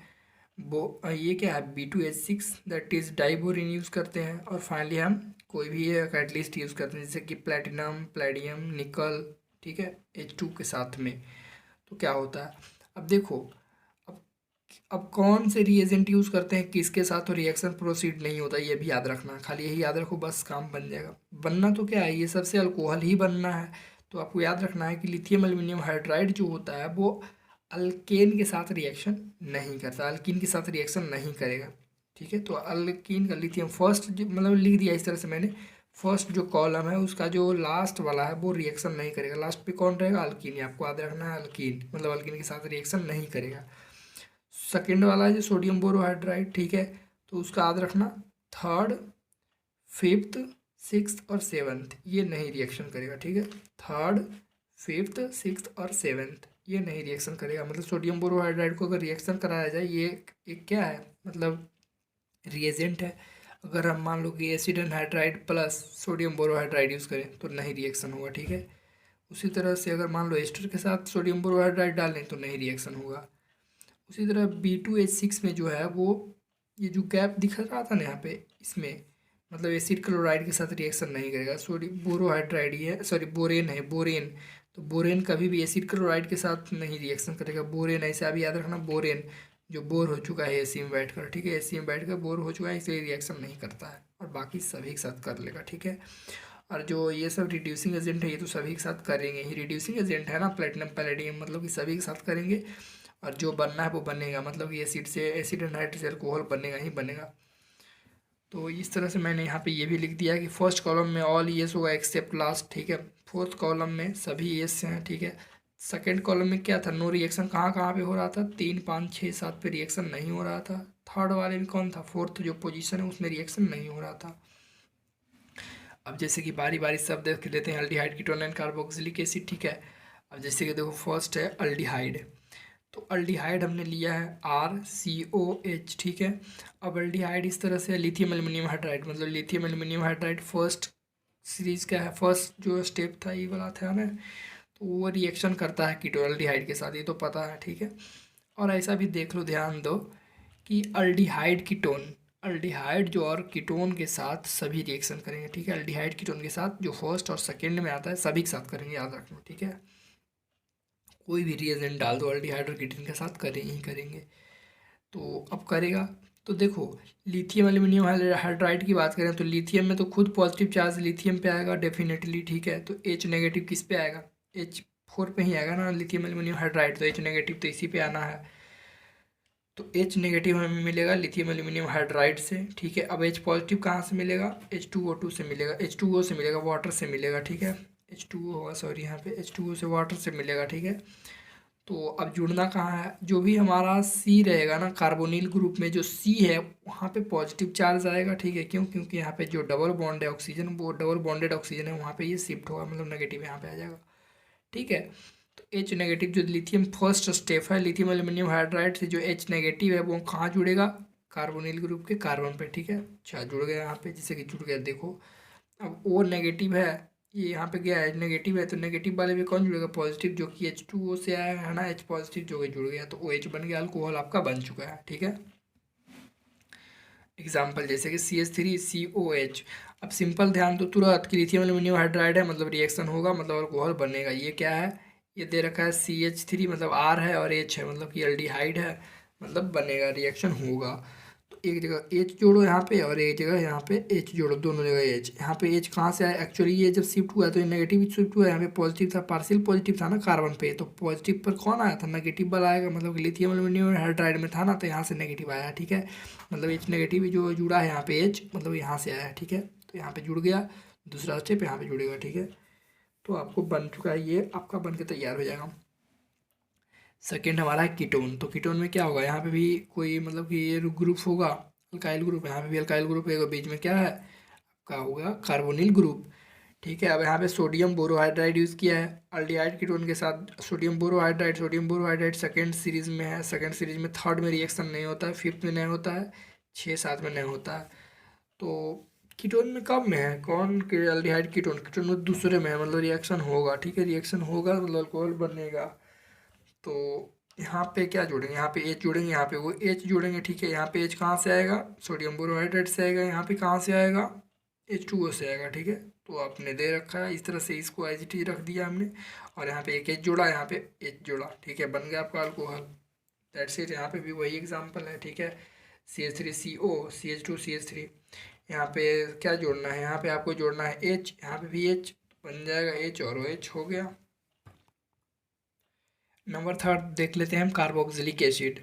ये क्या है, B2H6 दैट इज़ डाइबोरिन यूज़ करते हैं। और फाइनली हम कोई भी एक एटलीस्ट यूज़ करते हैं, जैसे कि प्लेटिनम, प्लेडियम, निकल, ठीक है, H2 के साथ में। तो क्या होता है, अब देखो, अब अब कौन से रिएजेंट यूज़ करते हैं किसके साथ, तो रिएक्शन प्रोसीड नहीं होता, ये भी याद रखना। खाली यही याद रखो, बस काम बन जाएगा। बनना तो क्या है, ये सबसे अल्कोहल ही बनना है। तो आपको याद रखना है कि लिथियम एल्यूमिनियम हाइड्राइड जो होता है वो अल्केन के साथ रिएक्शन नहीं करता, अल्कीन के साथ रिएक्शन नहीं करेगा, ठीक है। तो अल्कीन का लिथियम फर्स्ट, मतलब लिख दिया इस तरह से मैंने, फर्स्ट जो कॉलम है उसका जो लास्ट वाला है वो रिएक्शन नहीं करेगा। लास्ट पे कौन रहेगा? अल्कीन। आपको याद रखना है अल्कीन, मतलब अल्कीन के साथ रिएक्शन नहीं करेगा। सेकेंड वाला है जो सोडियम बोरोहाइड्राइड, ठीक है, तो उसका याद रखना थर्ड, फिफ्थ, सिक्स्थ और सेवन्थ ये नहीं रिएक्शन करेगा, ठीक है। थर्ड, फिफ्थ, सिक्स्थ और सेवन्थ ये नहीं रिएक्शन करेगा। मतलब सोडियम बोरोहाइड्राइड को अगर रिएक्शन कराया जाए, ये एक क्या है, मतलब रिएजेंट है। अगर हम मान लो कि acid anhydride plus sodium borohydride use करें तो नहीं रिएक्शन होगा, ठीक है। उसी तरह से अगर मान लो एस्टर के साथ सोडियम बोरोहाइड्राइड डाल लें तो नहीं रिएक्शन होगा। उसी तरह B2H6 में जो है वो ये जो गैप दिख रहा था ना यहाँ पे, इसमें मतलब एसिड क्लोराइड के साथ रिएक्शन नहीं करेगा। सोडियम बोरोहाइड्राइड ही है, सॉरी बोरेन है, बोरेन। तो बोरेन कभी भी एसिड क्लोराइड के साथ नहीं रिएक्शन करेगा। बोरेन ऐसे अभी याद रखना, बोरेन जो बोर हो चुका है एसी में बैठकर, ठीक है, एसी में बैठकर बोर हो चुका है इसलिए रिएक्शन नहीं करता है, और बाकी सभी के साथ कर लेगा, ठीक है। और जो ये सब रिड्यूसिंग एजेंट है ये तो सभी के साथ करेंगे ही। रिड्यूसिंग एजेंट है ना प्लेटिनम पैलेडियम, मतलब कि सभी के साथ करेंगे, और जो बनना है वो बनेगा, मतलब कि एसिड से एसिड एनहाइड्रेट से अल्कोहल बनेगा ही बनेगा। तो इस तरह से मैंने यहाँ पे ये भी लिख दिया कि फर्स्ट कॉलम में ऑल येस होगा एक्सेप्ट लास्ट, ठीक है। फोर्थ कॉलम में सभी येस हैं, ठीक है। सेकेंड कॉलम में क्या था, नो रिएक्शन कहाँ कहाँ पे हो रहा था, 3, 5, 6, 7 पे रिएक्शन नहीं हो रहा था। थर्ड वाले में कौन था, फोर्थ जो पोजीशन है उसमें रिएक्शन नहीं हो रहा था। अब जैसे कि बारी बारी सब देख लेते हैं, aldehyde, ketone and carboxylic acid, ठीक है। अब जैसे कि देखो फर्स्ट है अल्डिहाइड, तो अल्डिहाइड हमने लिया है RCOH, ठीक है। अब अल्डिहाइड इस तरह से लिथियम एल्युमिनियम हाइड्राइड, मतलब lithium aluminium hydride first series का है, फर्स्ट जो स्टेप था ये वाला था ना, तो वो रिएक्शन करता है कीटोन अल्डिहाइड के साथ, ये तो पता है, ठीक है। और ऐसा भी देख लो, ध्यान दो कि अल्डिहाइड कीटोन, अल्डिहाइड जो और कीटोन के साथ सभी रिएक्शन करेंगे, ठीक है। अल्डिहाइड कीटोन के साथ जो फर्स्ट और सेकेंड में आता है सभी के साथ करेंगे, याद रखना, ठीक है। कोई भी रिएजेंट डाल दो अल्डिहाइड और कीटोन के साथ करेंगे ही करेंगे। तो अब करेगा, तो देखो लिथियम एल्युमिनियम हाइड्राइड की बात करें तो लिथियम में तो खुद पॉजिटिव चार्ज लिथियम पे आएगा डेफिनेटली, ठीक है। तो H नेगेटिव किस पे आएगा, H4 पे ही आएगा ना, लिथियम एल्युमिनियम हाइड्राइड, तो H नेगेटिव तो इसी पे आना है। तो H नेगेटिव हमें मिलेगा लिथियम एल्युमिनियम हाइड्राइड से, ठीक है। अब H पॉजिटिव कहाँ से मिलेगा, H2O2 से मिलेगा, H2O से मिलेगा, वाटर से मिलेगा, ठीक है। H2O होगा, सॉरी यहाँ पे H2O से वाटर से मिलेगा, ठीक है। तो अब जुड़ना कहाँ है, जो भी हमारा C रहेगा ना कार्बोनिल ग्रुप में, जो C है वहाँ पे पॉजिटिव चार्ज आएगा, ठीक है। क्यों, क्योंकि यहाँ पे जो डबल बॉन्ड है ऑक्सीजन, वो डबल बॉन्डेड ऑक्सीजन है, वहाँ पे ये शिफ्ट होगा, मतलब नेगेटिव यहाँ पे आ जाएगा, ठीक है। तो H नेगेटिव जो लिथियम फर्स्ट स्टेप है लिथियम एल्युमिनियम हाइड्राइड से, जो H नेगेटिव है वो कहाँ जुड़ेगा, कार्बोनिल ग्रुप के कार्बन पे, ठीक है। अच्छा जुड़ गया यहाँ पे, जैसे कि जुड़ गया, देखो अब O नेगेटिव है, ये यहाँ पे गया H नेगेटिव है, तो नेगेटिव वाले में कौन जुड़ेगा, पॉजिटिव, जो कि H2O से आया है ना, H पॉजिटिव जो कि जुड़ गया, तो OH बन गया, अल्कोहल आपका बन चुका है, ठीक है। एग्जाम्पल जैसे कि CH3COH। अब सिंपल ध्यान दो तुरंत कि लिथियम एल्युमिनियम हाइड्राइड है, मतलब रिएक्शन होगा, मतलब अल्कोहल बनेगा। ये क्या है, ये दे रखा है CH3, मतलब R है, और H है, मतलब कि एल्डिहाइड है, मतलब बनेगा, रिएक्शन होगा। तो एक जगह H जोड़ो यहाँ पे, और एक जगह यहाँ पे H जोड़ो, दोनों जगह H। यहाँ पे H कहाँ से आया, एक्चुअली ये जब शिफ्ट हुआ तो ये नेगेटिव शिफ्ट हुआ, यहाँ पे पॉजिटिव था, पार्शियल पॉजिटिव था ना कार्बन पे, तो पॉजिटिव पर कौन आया था, नेगेटिव वाला आएगा, मतलब कि लिथियम एल्युमिनियम हाइड्राइड में था ना, तो यहाँ से नेगेटिव आया, ठीक है। मतलब H नेगेटिव जो जुड़ा है यहाँ पे H, मतलब यहाँ से आया है, ठीक है। तो यहाँ पे जुड़ गया, दूसरा स्टेप यहाँ पे जुड़ेगा, ठीक है। तो आपको बन चुका है, ये आपका बन के तैयार हो जाएगा। सेकेंड हमारा है कीटोन, तो कीटोन में क्या होगा, यहाँ पे भी कोई मतलब कि ये ग्रुप होगा, अल्काइल ग्रुप, यहाँ पे भी अल्काइल ग्रुप है, बीच में क्या है आपका होगा कार्बोनिल ग्रुप, ठीक है। अब यहाँ पे सोडियम बोरोहाइड्राइड यूज़ किया है अल्डिहाइड कीटोन के साथ, sodium borohydride, sodium borohydride second series में है, सेकेंड सीरीज में, थर्ड में रिएक्शन नहीं होता है, फिफ्थ में नहीं होता है, 6, 7 में नहीं होता है। तो कीटोन में कब में है, कौन के अल्डिहाइड कीटोन, कीटोन में दूसरे में है, मतलब रिएक्शन होगा, ठीक है, रिएक्शन होगा मतलब अल्कोहल बनेगा। तो यहाँ पे क्या जोड़ेंगे, यहाँ पे H जोड़ेंगे, यहाँ पे वो H जोड़ेंगे, ठीक है। यहाँ पे H कहाँ से आएगा, सोडियम बोरोहाइड्रेट से आएगा, यहाँ पे कहाँ से आएगा, H2O से आएगा, ठीक है। तो आपने दे रखा है इस तरह से, इसको एज इट इज रख दिया हमने, और यहाँ पे एक H जोड़ा, यहाँ पे H जोड़ा, ठीक है, बन गया आपका अल्कोहल। दैट्स इट, यहाँ पे भी वही एग्जाम्पल है, ठीक है। CH3CO, CH2CH3, यहाँ पे क्या जोड़ना है, यहाँ पे आपको जोड़ना है H, यहाँ पे भी H, बन जाएगा H और OH हो गया। नंबर थर्ड देख लेते हैं हम, कार्बोक्सिलिक एसिड।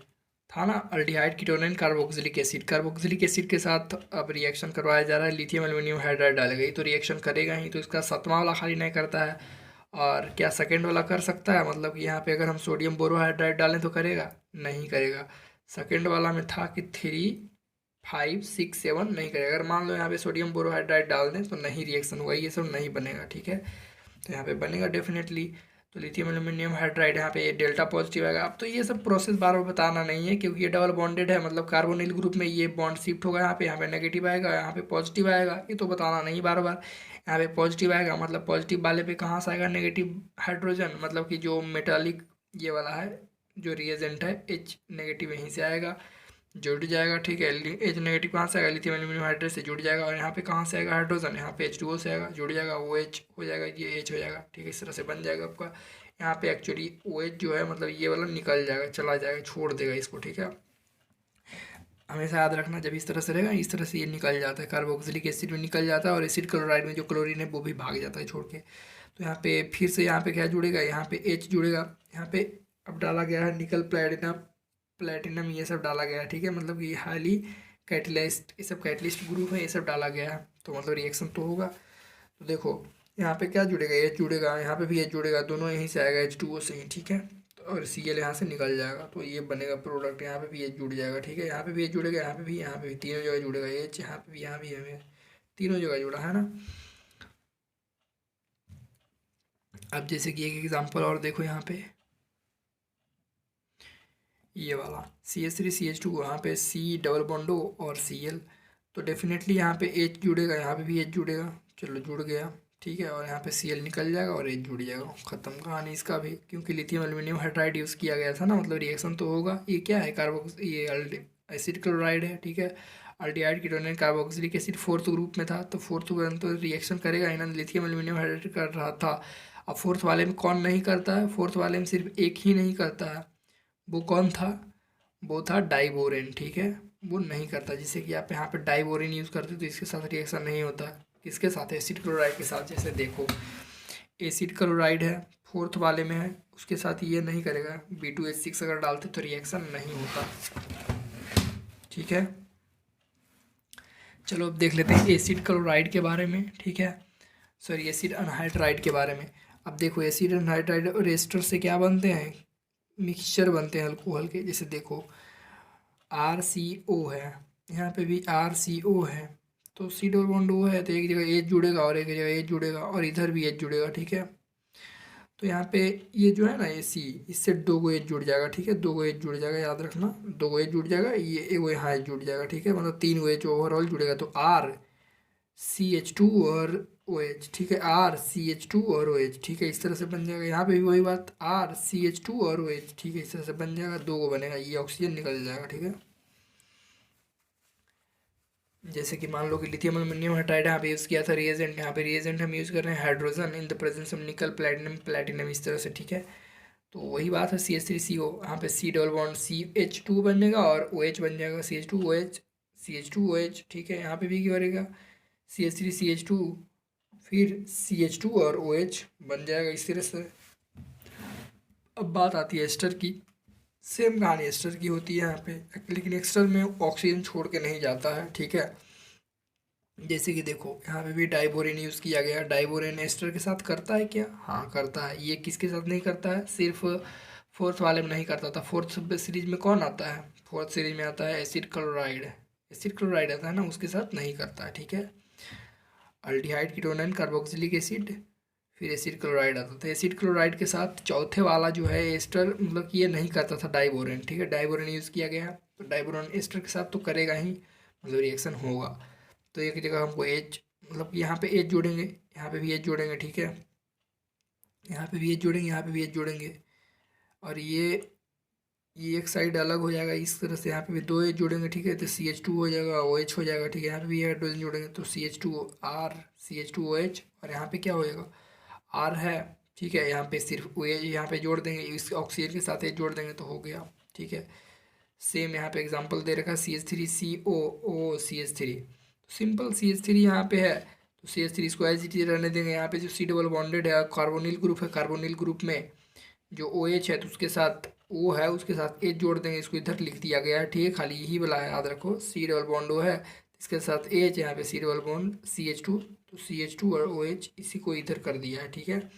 था ना, aldehyde ketone carboxylic acid, carboxylic acid के साथ अब रिएक्शन करवाया जा रहा है, लिथियम एल्यूमिनियम हाइड्राइड डालेगा, ये तो रिएक्शन करेगा ही, तो इसका सातवां वाला खाली नहीं करता है। और क्या सेकेंड वाला कर सकता है, मतलब कि यहाँ पे अगर हम सोडियम बोरोहाइड्राइड डालें तो करेगा, नहीं करेगा। सेकेंड वाला में था कि 3, 5, 6, 7 नहीं करेगा। अगर मान लो यहाँ पे सोडियम बोरोहाइड्राइड डाल दें तो नहीं रिएक्शन होगा, ये सब नहीं बनेगा, ठीक है। तो यहाँ पे बनेगा डेफिनेटली। तो लिथियम एल्यूमिनियम हाइड्राइड यहाँ पे डेल्टा पॉजिटिव आएगा। अब तो ये सब प्रोसेस बार बार बताना नहीं है, क्योंकि ये डबल बॉन्डेड है, मतलब कार्बोनिल ग्रुप में ये बॉन्ड शिफ्ट होगा, यहाँ पे नेगेटिव आएगा, यहाँ पे पॉजिटिव आएगा, ये तो बताना नहीं बार बार। यहाँ पे पॉजिटिव आएगा, मतलब पॉजिटिव वाले पे कहाँ से आएगा नेगेटिव हाइड्रोजन, मतलब कि जो मेटालिक ये वाला है जो रिएजेंट है H नेगेटिव यहीं से आएगा, जुड़ जाएगा, ठीक है। H नेगेटिव कहाँ से आएगा, लिथियम एल्यूमिनियम हाइड्राइड से जुड़ जाएगा, और यहाँ पे कहाँ से आएगा हाइड्रोजन, यहाँ पे H2O से आएगा, जुड़ जाएगा, OH हो जाएगा, ये H हो जाएगा, ठीक है। इस तरह से बन जाएगा आपका। यहाँ पे एक्चुअली OH जो है मतलब ये वाला निकल जाएगा, चला जाएगा, छोड़ देगा इसको, ठीक है। हमेशा याद रखना, जब इस तरह से रहेगा, इस तरह से ये निकल जाता है, कार्बोक्सिलिक एसिड में निकल जाता है, और एसिड क्लोराइड में जो क्लोरीन है वो भी भाग जाता है छोड़ के। तो यहाँ पे फिर से यहाँ पे क्या जुड़ेगा, यहाँ पे H जुड़ेगा, यहाँ पे अब डाला गया है निकल, प्लेटिनम ये सब डाला गया है, ठीक है। मतलब कि हाईली कैटलिस्ट, ये सब कैटलिस्ट ग्रुप है, ये सब डाला गया है, तो मतलब रिएक्शन तो होगा। तो देखो यहाँ पे क्या जुड़ेगा, H जुड़ेगा, यहाँ पे भी H जुड़ेगा, दोनों यहीं से आएगा H2O से ही, ठीक है। तो और Cl यहाँ से निकल जाएगा, तो ये बनेगा प्रोडक्ट। यहाँ पे भी H जुड़ जाएगा, ठीक है। यहाँ पे भी H जुड़ेगा, यहाँ पे भी तीनों जगह जुड़ेगा H, यहाँ पे भी, यहाँ भी हमें तीनों जगह जुड़ा है ना। अब जैसे कि एक एग्जांपल और देखो, यहाँ पे ये वाला CH3CH2, यहाँ पे C डबल बॉन्डो और Cl, तो डेफिनेटली यहाँ पे H जुड़ेगा, यहाँ पे भी H जुड़ेगा, चलो जुड़ गया, ठीक है। और यहाँ पे Cl निकल जाएगा और H जुड़ जाएगा, ख़त्म कहानी इसका भी, क्योंकि लिथियम एल्यूमिनियम हाइड्राइड यूज़ किया गया था ना, मतलब रिएक्शन तो होगा। ये क्या है, ये एसिड क्लोराइड है, ठीक है। Aldehyde ketone carboxylic acid fourth group में था, तो फोर्थ ग्रुप तो रिएक्शन करेगा ही ना, लिथियम एल्यूमिनियम हाइड्राइड कर रहा था। अब फोर्थ वाले में कौन नहीं करता है, फोर्थ वाले में सिर्फ एक ही नहीं करता है, वो कौन था, वो था डाइबोरेन, ठीक है। वो नहीं करता, जिससे कि आप यहाँ पे डाइबोरेन यूज़ करते तो इसके साथ रिएक्शन नहीं होता। किसके साथ, एसिड क्लोराइड के साथ। जैसे देखो एसिड क्लोराइड है, फोर्थ वाले में है, उसके साथ ये नहीं करेगा, B2H6 अगर डालते तो रिएक्शन नहीं होता, ठीक है। चलो अब देख लेते हैं एसिड क्लोराइड के बारे में, ठीक है, सॉरी एसिड अनहाइड्राइड के बारे में। अब देखो एसिड अनहाइड्राइड और एस्टर से क्या बनते हैं, मिक्सचर बनते हैं अल्कोहल के। जैसे देखो RCO है, यहाँ पे भी RCO है, तो C डबल बॉन्ड O है, तो एक जगह H जुड़ेगा और एक जगह H जुड़ेगा, और इधर भी H जुड़ेगा, ठीक है। तो यहाँ पे ये जो है ना, ये C, इससे 2 गो H जुड़ जाएगा, ठीक है, 2 गो H जुड़ जाएगा, याद रखना 2 गो H जुड़ जाएगा, ये एक गो यहाँ H जुड़ जाएगा, ठीक है, मतलब 3 गो H ओवरऑल जुड़ेगा, तो RCH2 और OH, ठीक है, RCH2 और OH, ठीक है, इस तरह से बन जाएगा। यहाँ पे भी वही बात, RCH2 और OH, ठीक है, इस तरह से बन जाएगा, 2 गो बनेगा, ये ऑक्सीजन निकल जाएगा, ठीक है। जैसे कि मान लो कि लिथियम एल्यूमिनियम हाइड्राइड यहाँ पे यूज़ किया था रिएजेंट, यहाँ पे रिएजेंट हम यूज़ कर रहे हैं hydrogen in the presence of निकल, प्लेटिनम इस तरह से, ठीक है। तो वही बात है CH3CO, यहाँ पे C डबल बॉन्ड CH2 बन जाएगा और OH बन जाएगा, CH2OH, CH2OH, ठीक है। यहाँ पे भी क्या करेगा, CH3CH2, फिर CH2 और OH बन जाएगा इस तरह से। अब बात आती है एस्टर की, सेम कहानी एस्टर की होती है यहाँ पे, लेकिन एस्टर में ऑक्सीजन छोड़ के नहीं जाता है, ठीक है। जैसे कि देखो यहाँ पे भी डाइबोरेन यूज़ किया गया, डाइबोरेन एस्टर के साथ करता है क्या, हाँ करता है। ये किसके साथ नहीं करता है, सिर्फ फोर्थ वाले में नहीं करता था। फोर्थ सीरीज में कौन आता है, फोर्थ सीरीज में आता है एसिड क्लोराइड, एसिड क्लोराइड आता है ना, उसके साथ नहीं करता है, ठीक है। अल्डिहाइड कीटोन कार्बोक्सिलिक एसिड, फिर एसिड क्लोराइड आता था। एसिड क्लोराइड के साथ चौथे वाला जो है एस्टर, मतलब कि ये नहीं करता था डाइबोरेन, ठीक है, डाइबोरेन यूज़ किया गया, तो डाइबोरेन एस्टर के साथ तो करेगा ही, मतलब रिएक्शन होगा। तो एक जगह हमको H, मतलब कि यहाँ पे H जोड़ेंगे, यहाँ पे भी H जोड़ेंगे, ठीक है, यहाँ पे भी H जोड़ेंगे, यहाँ पे भी H जोड़ेंगे, और ये एक साइड अलग हो जाएगा इस तरह से, यहाँ पे भी 2 H जोड़ेंगे, ठीक है, तो CH2 हो जाएगा, OH हो जाएगा, ठीक है। यहाँ पे भी हाइड्रोजन जोड़ेंगे तो CH2R, CH2OH, और यहाँ पे क्या हो जाएगा, R है, ठीक है। यहाँ पे सिर्फ OH यहाँ पे जोड़ देंगे, इस ऑक्सीजन के साथ H जोड़ देंगे तो हो गया, ठीक है। सेम यहाँ पे एग्जांपल दे रखा है CH3COO CH3, सिंपल CH3 यहाँ पे है, तो CH3 इसको एज इट इज रहने देंगे। यहाँ पे जो C डबल बॉन्डेड है, कार्बोनिल ग्रुप है, कार्बोनिल ग्रुप में जो OH है तो उसके साथ ओ है उसके साथ एच जोड़ देंगे, इसको इधर लिख दिया गया है, ठीक है, खाली यही वाला है, याद रखो। सी डबल बॉन्ड ओ है, इसके साथ एच, यहाँ पे सी डबल बॉन्ड CH2, तो CH2 और OH इसी को इधर कर दिया है, ठीक है।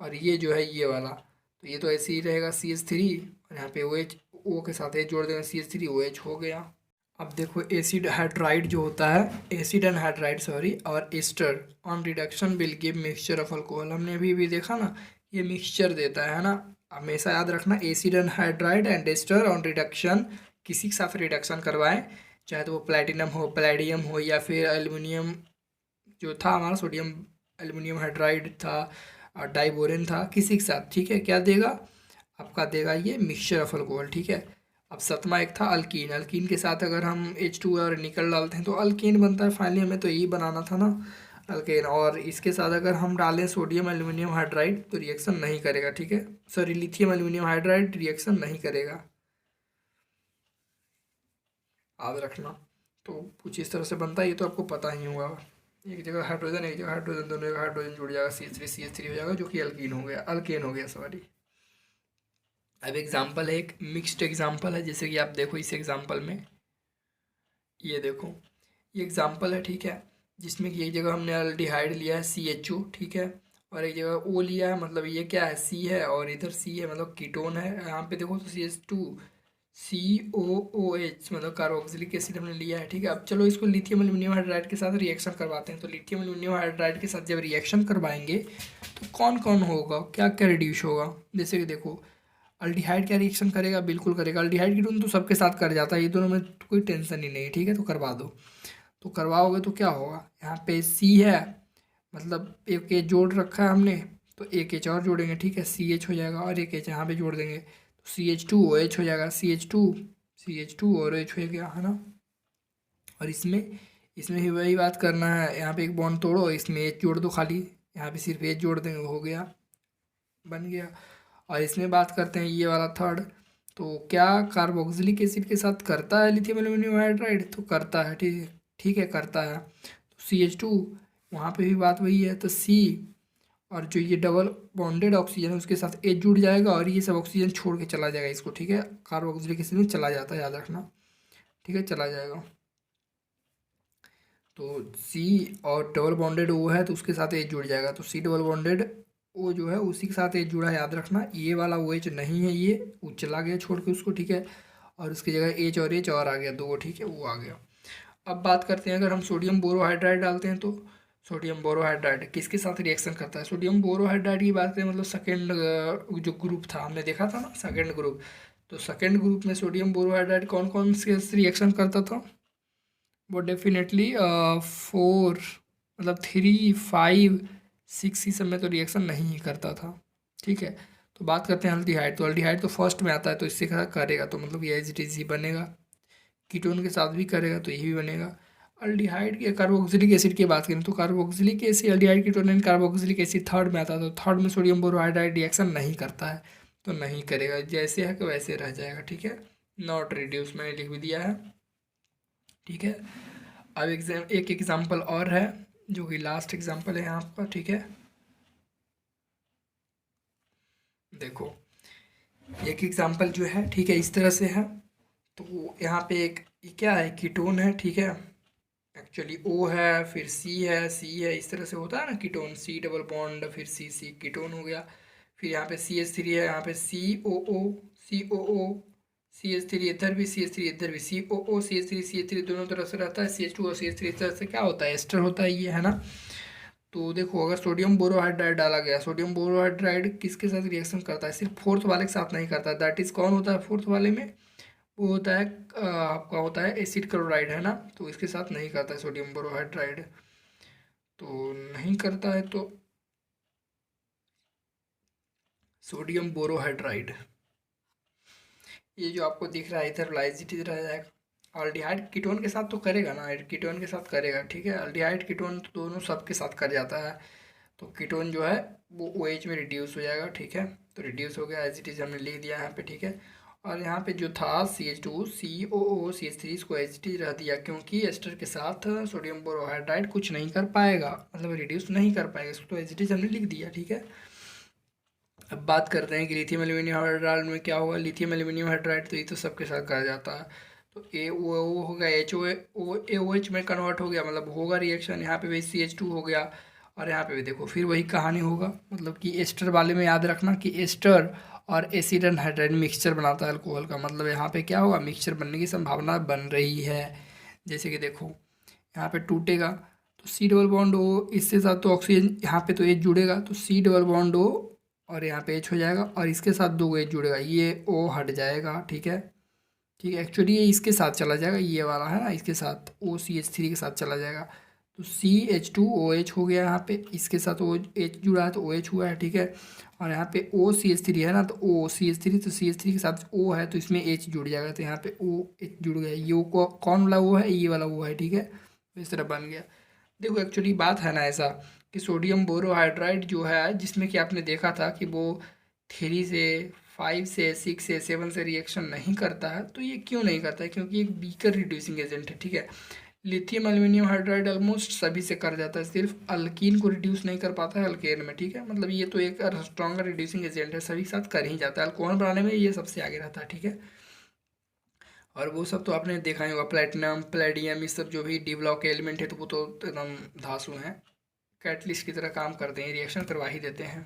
और ये जो है ये वाला, तो ये तो ऐसे ही रहेगा CH3, और यहाँ पे OH, O के साथ एच जोड़ देंगे, CH3 OH हो गया। अब देखो एसिड हाइड्राइड जो होता है, एसिड एंड हाइड्राइड सॉरी, और ester on reduction will give mixture of alcohol, हमने अभी भी देखा ना, ये मिक्सचर देता है ना। हमेशा याद रखना, acid and hydride and ester on reduction, किसी के साथ रिडक्शन करवाएं, चाहे तो वो प्लेटिनम हो, पैलेडियम हो, या फिर एल्युमिनियम जो था हमारा, सोडियम एल्युमिनियम हाइड्राइड था, और डाइबोरेन था, किसी के साथ, ठीक है, क्या देगा आपका, देगा ये मिक्सचर ऑफ अल्कोहल, ठीक है। अब सतमा एक था अल्कीन, अल्कीन के साथ अगर हम H2 और निकल डालते हैं तो अल्कीन बनता है, फाइनली हमें तो यही बनाना था ना, अल्केन। और इसके साथ अगर हम डालें सोडियम एल्यूमिनियम हाइड्राइड तो रिएक्शन नहीं करेगा, ठीक है, sorry lithium aluminium hydride reaction नहीं करेगा, याद रखना। तो कुछ इस तरह से बनता है, ये तो आपको पता ही होगा। एक जगह हाइड्रोजन, एक जगह हाइड्रोजन, दोनों जगह हाइड्रोजन जुड़ जाएगा, CH3 हो जाएगा, जो कि अल्कीन हो गया, अल्केन हो गया सॉरी। अब एग्जाम्पल है, एक मिक्स्ड एग्जाम्पल है, जैसे कि आप देखो इस एग्जाम्पल में, ये देखो ये एग्जाम्पल है, ठीक है, जिसमें कि एक जगह हमने अल्डिहाइड लिया है CHO, ठीक है, और एक जगह O लिया है, मतलब ये क्या है, C है, और इधर C है, मतलब कीटोन है। यहाँ पे देखो तो CH2COOH, मतलब कार्बोक्सिलिक एसिड हमने लिया है, ठीक है। अब चलो इसको लिथियम एल्यूमिनियम हाइड्राइड के साथ रिएक्शन करवाते हैं। तो लिथियम एल्यूमिनियम हाइड्राइड के साथ जब रिएक्शन करवाएंगे तो कौन कौन होगा, क्या क्या रिड्यूस होगा, जैसे कि देखो अल्डिहाइड क्या रिएक्शन करेगा, बिल्कुल करेगा, अल्डिहाइड कीटोन तो सबके साथ कर जाता है, ये दोनों में तो कोई टेंशन ही नहीं है, ठीक है, तो करवा दो। तो करवाओगे तो क्या होगा, यहाँ पे C है, मतलब एक एच जोड़ रखा है हमने, तो एक एच और जोड़ेंगे, ठीक है, CH हो जाएगा, और एक एच यहाँ पे जोड़ देंगे तो CH2OH हो जाएगा, CH2 और OH हो गया, है ना। और इसमें इसमें ही वही बात करना है, यहाँ पे एक बॉन्ड तोड़ो, इसमें एच जोड़ दो खाली, यहाँ पे सिर्फ एच जोड़ देंगे, हो गया, बन गया। और इसमें बात करते हैं ये वाला थर्ड, तो क्या कार्बोक्सिलिक एसिड के साथ करता है लिथियम एल्यूमिनियम हाइड्राइड, तो करता है, ठीक है, ठीक है, करता है। तो CH2, वहाँ पे भी बात वही है, तो C, और जो ये डबल बॉन्डेड ऑक्सीजन है उसके साथ एच जुड़ जाएगा, और ये सब ऑक्सीजन छोड़ के चला जाएगा इसको, ठीक है, कार्बोक्सिलिक एसिड में चला जाता है, याद रखना, ठीक है, चला जाएगा। तो C और डबल बॉन्डेड O है तो उसके साथ एच जुड़ जाएगा, तो C डबल बॉन्डेड O जो है उसी के साथ एच जुड़ा है, याद रखना। ये वाला OH नहीं है, ये वो चला गया छोड़ के उसको, ठीक है, और उसकी जगह एच और आ गया, दो, ठीक है, वो आ गया। अब बात करते हैं, अगर हम सोडियम बोरोहाइड्राइड डालते हैं तो सोडियम बोरोहाइड्राइड किसके साथ रिएक्शन करता है, सोडियम बोरोहाइड्राइड की बात करें, मतलब सेकेंड जो ग्रुप था हमने देखा था ना, सेकेंड ग्रुप, तो सेकेंड ग्रुप में सोडियम बोरोहाइड्राइड कौन कौन से रिएक्शन करता था, वो डेफिनेटली 4, मतलब 3, 5, 6 ही सब में तो रिएक्शन नहीं करता था, ठीक है। तो बात करते हैं अल्डिहाइड, तो अल्डिहाइड तो फर्स्ट में आता है, तो इससे क्या करेगा, तो मतलब ये एज इट इज ही बनेगा, कीटोन के साथ भी करेगा तो ये भी बनेगा। अल्डिहाइड के कार्बोक्सिलिक एसिड की बात करें तो carboxylic acid, aldehyde ketone and carboxylic acid third में आता है, तो थर्ड में सोडियम बोरोहाइड्राइड रिएक्शन नहीं करता है, तो नहीं करेगा, जैसे है कि वैसे रह जाएगा, ठीक है, नॉट रिड्यूस मैंने लिख भी दिया है, ठीक है। अब एक एग्जाम्पल और है जो कि लास्ट एग्जाम्पल है यहाँ पर, ठीक है, देखो एक एग्जाम्पल जो है, ठीक है, इस तरह से है। तो यहाँ पे एक ये क्या है, कीटोन है, ठीक है, एक्चुअली O है, फिर C है, इस तरह से होता है ना कीटोन, C डबल बॉन्ड फिर C कीटोन हो गया। फिर यहाँ पे CH3 है, यहाँ पे COO CH3 इधर भी, CH3 इधर भी, COO CH3 दोनों तरफ से रहता है, CH2 और CH3 इस तरह से क्या होता है, एस्टर होता है, ये है ना। तो देखो अगर सोडियम बोरोहाइड्राइड डाला गया, सोडियम बोरोहाइड्राइड किसके साथ रिएक्शन करता है, सिर्फ फोर्थ वाले के साथ नहीं करता, दैट इज कौन होता है फोर्थ वाले में, वो होता है आपका होता है एसिड क्लोराइड, है ना। तो इसके साथ नहीं करता है सोडियम बोरोहाइड्राइड, तो नहीं करता है, तो सोडियम बोरोहाइड्राइड ये जो आपको दिख रहा है इधर लाइजिट रह जाएगा। अल्डिहाइड कीटोन के साथ तो करेगा ना, कीटोन के साथ करेगा, ठीक है, अल्डिहाइड कीटोन तो दोनों सबके साथ कर जाता है, तो कीटोन जो है वो OH में रिड्यूस हो जाएगा, ठीक है, तो रिड्यूस हो गया, एज इट इज हमने लिख दिया यहाँ पे, ठीक है। और यहाँ पे जो था CH2 COO CH3 इसको एज इट इज रह दिया, क्योंकि एस्टर के साथ सोडियम बोरोहाइड्राइड कुछ नहीं कर पाएगा, मतलब रिड्यूस नहीं कर पाएगा, इसको तो एज इट इज हमने लिख दिया, ठीक है। अब बात करते हैं कि लिथियम एल्यूमिनियम हाइड्राइड में क्या होगा। लिथियम एल्यूमिनियम हाइड्राइड तो ये तो सबके साथ कहा जाता है। तो ए ओ हो गया, एच ओ ए ओ एच में कन्वर्ट हो गया, मतलब होगा रिएक्शन। यहाँ पे भी CH2 हो गया, और यहाँ पे भी देखो फिर वही कहानी होगा। मतलब कि एस्टर वाले में याद रखना कि एस्टर और एसिड एनहाइड्राइड मिक्सचर बनाता है अल्कोहल का, मतलब यहाँ पे क्या होगा, मिक्सचर बनने की संभावना बन रही है। जैसे कि देखो यहाँ पे टूटेगा तो सी डबल बॉन्ड ओ, इसके साथ तो ऑक्सीजन, यहाँ पे तो एच जुड़ेगा तो सी डबल बॉन्ड ओ, और यहाँ पे एच हो जाएगा, और इसके साथ दो एच जुड़ेगा, ये ओ हट जाएगा। ठीक है, ठीक है, एक्चुअली ये इसके साथ चला जाएगा, ये वाला है ना, इसके साथ OCH3 के साथ चला जाएगा। तो CH2OH हो गया, यहाँ पे इसके साथ ओ एच जुड़ा है तो OH हुआ है। ठीक है, और यहाँ पे OCH3 है ना, तो OCH3, तो CH3 के साथ O है तो इसमें H जुड़ जाएगा, तो यहाँ पे OH जुड़ गया। ये O कौन वाला वो है, ये वाला वो है। ठीक है, तो इस तरह बन गया। देखो एक्चुअली बात है ना ऐसा कि सोडियम बोरोहाइड्राइड जो है, जिसमें कि आपने देखा था कि वो 3 से 5 से 6 से 7 से रिएक्शन नहीं करता है, तो ये क्यों नहीं करता है, क्योंकि एक वीकर रिड्यूसिंग एजेंट है। ठीक है, लिथियम एल्यूमिनियम हाइड्राइड ऑलमोस्ट सभी से कर जाता है, सिर्फ अल्कीन को रिड्यूस नहीं कर पाता है अल्केन में। ठीक है, मतलब ये तो एक स्ट्रॉन्गर रिड्यूसिंग एजेंट है, सभी के साथ कर ही जाता है। अल्कोहल बनाने में ये सबसे आगे रहता है। ठीक है, और वो सब तो आपने देखा ही होगा, प्लेटिनम प्लेडियम, ये सब जो भी डी ब्लॉक के एलिमेंट है तो वो तो एकदम धांसू हैं, कैटलिस्ट की तरह काम करते हैं, रिएक्शन करवा ही देते हैं।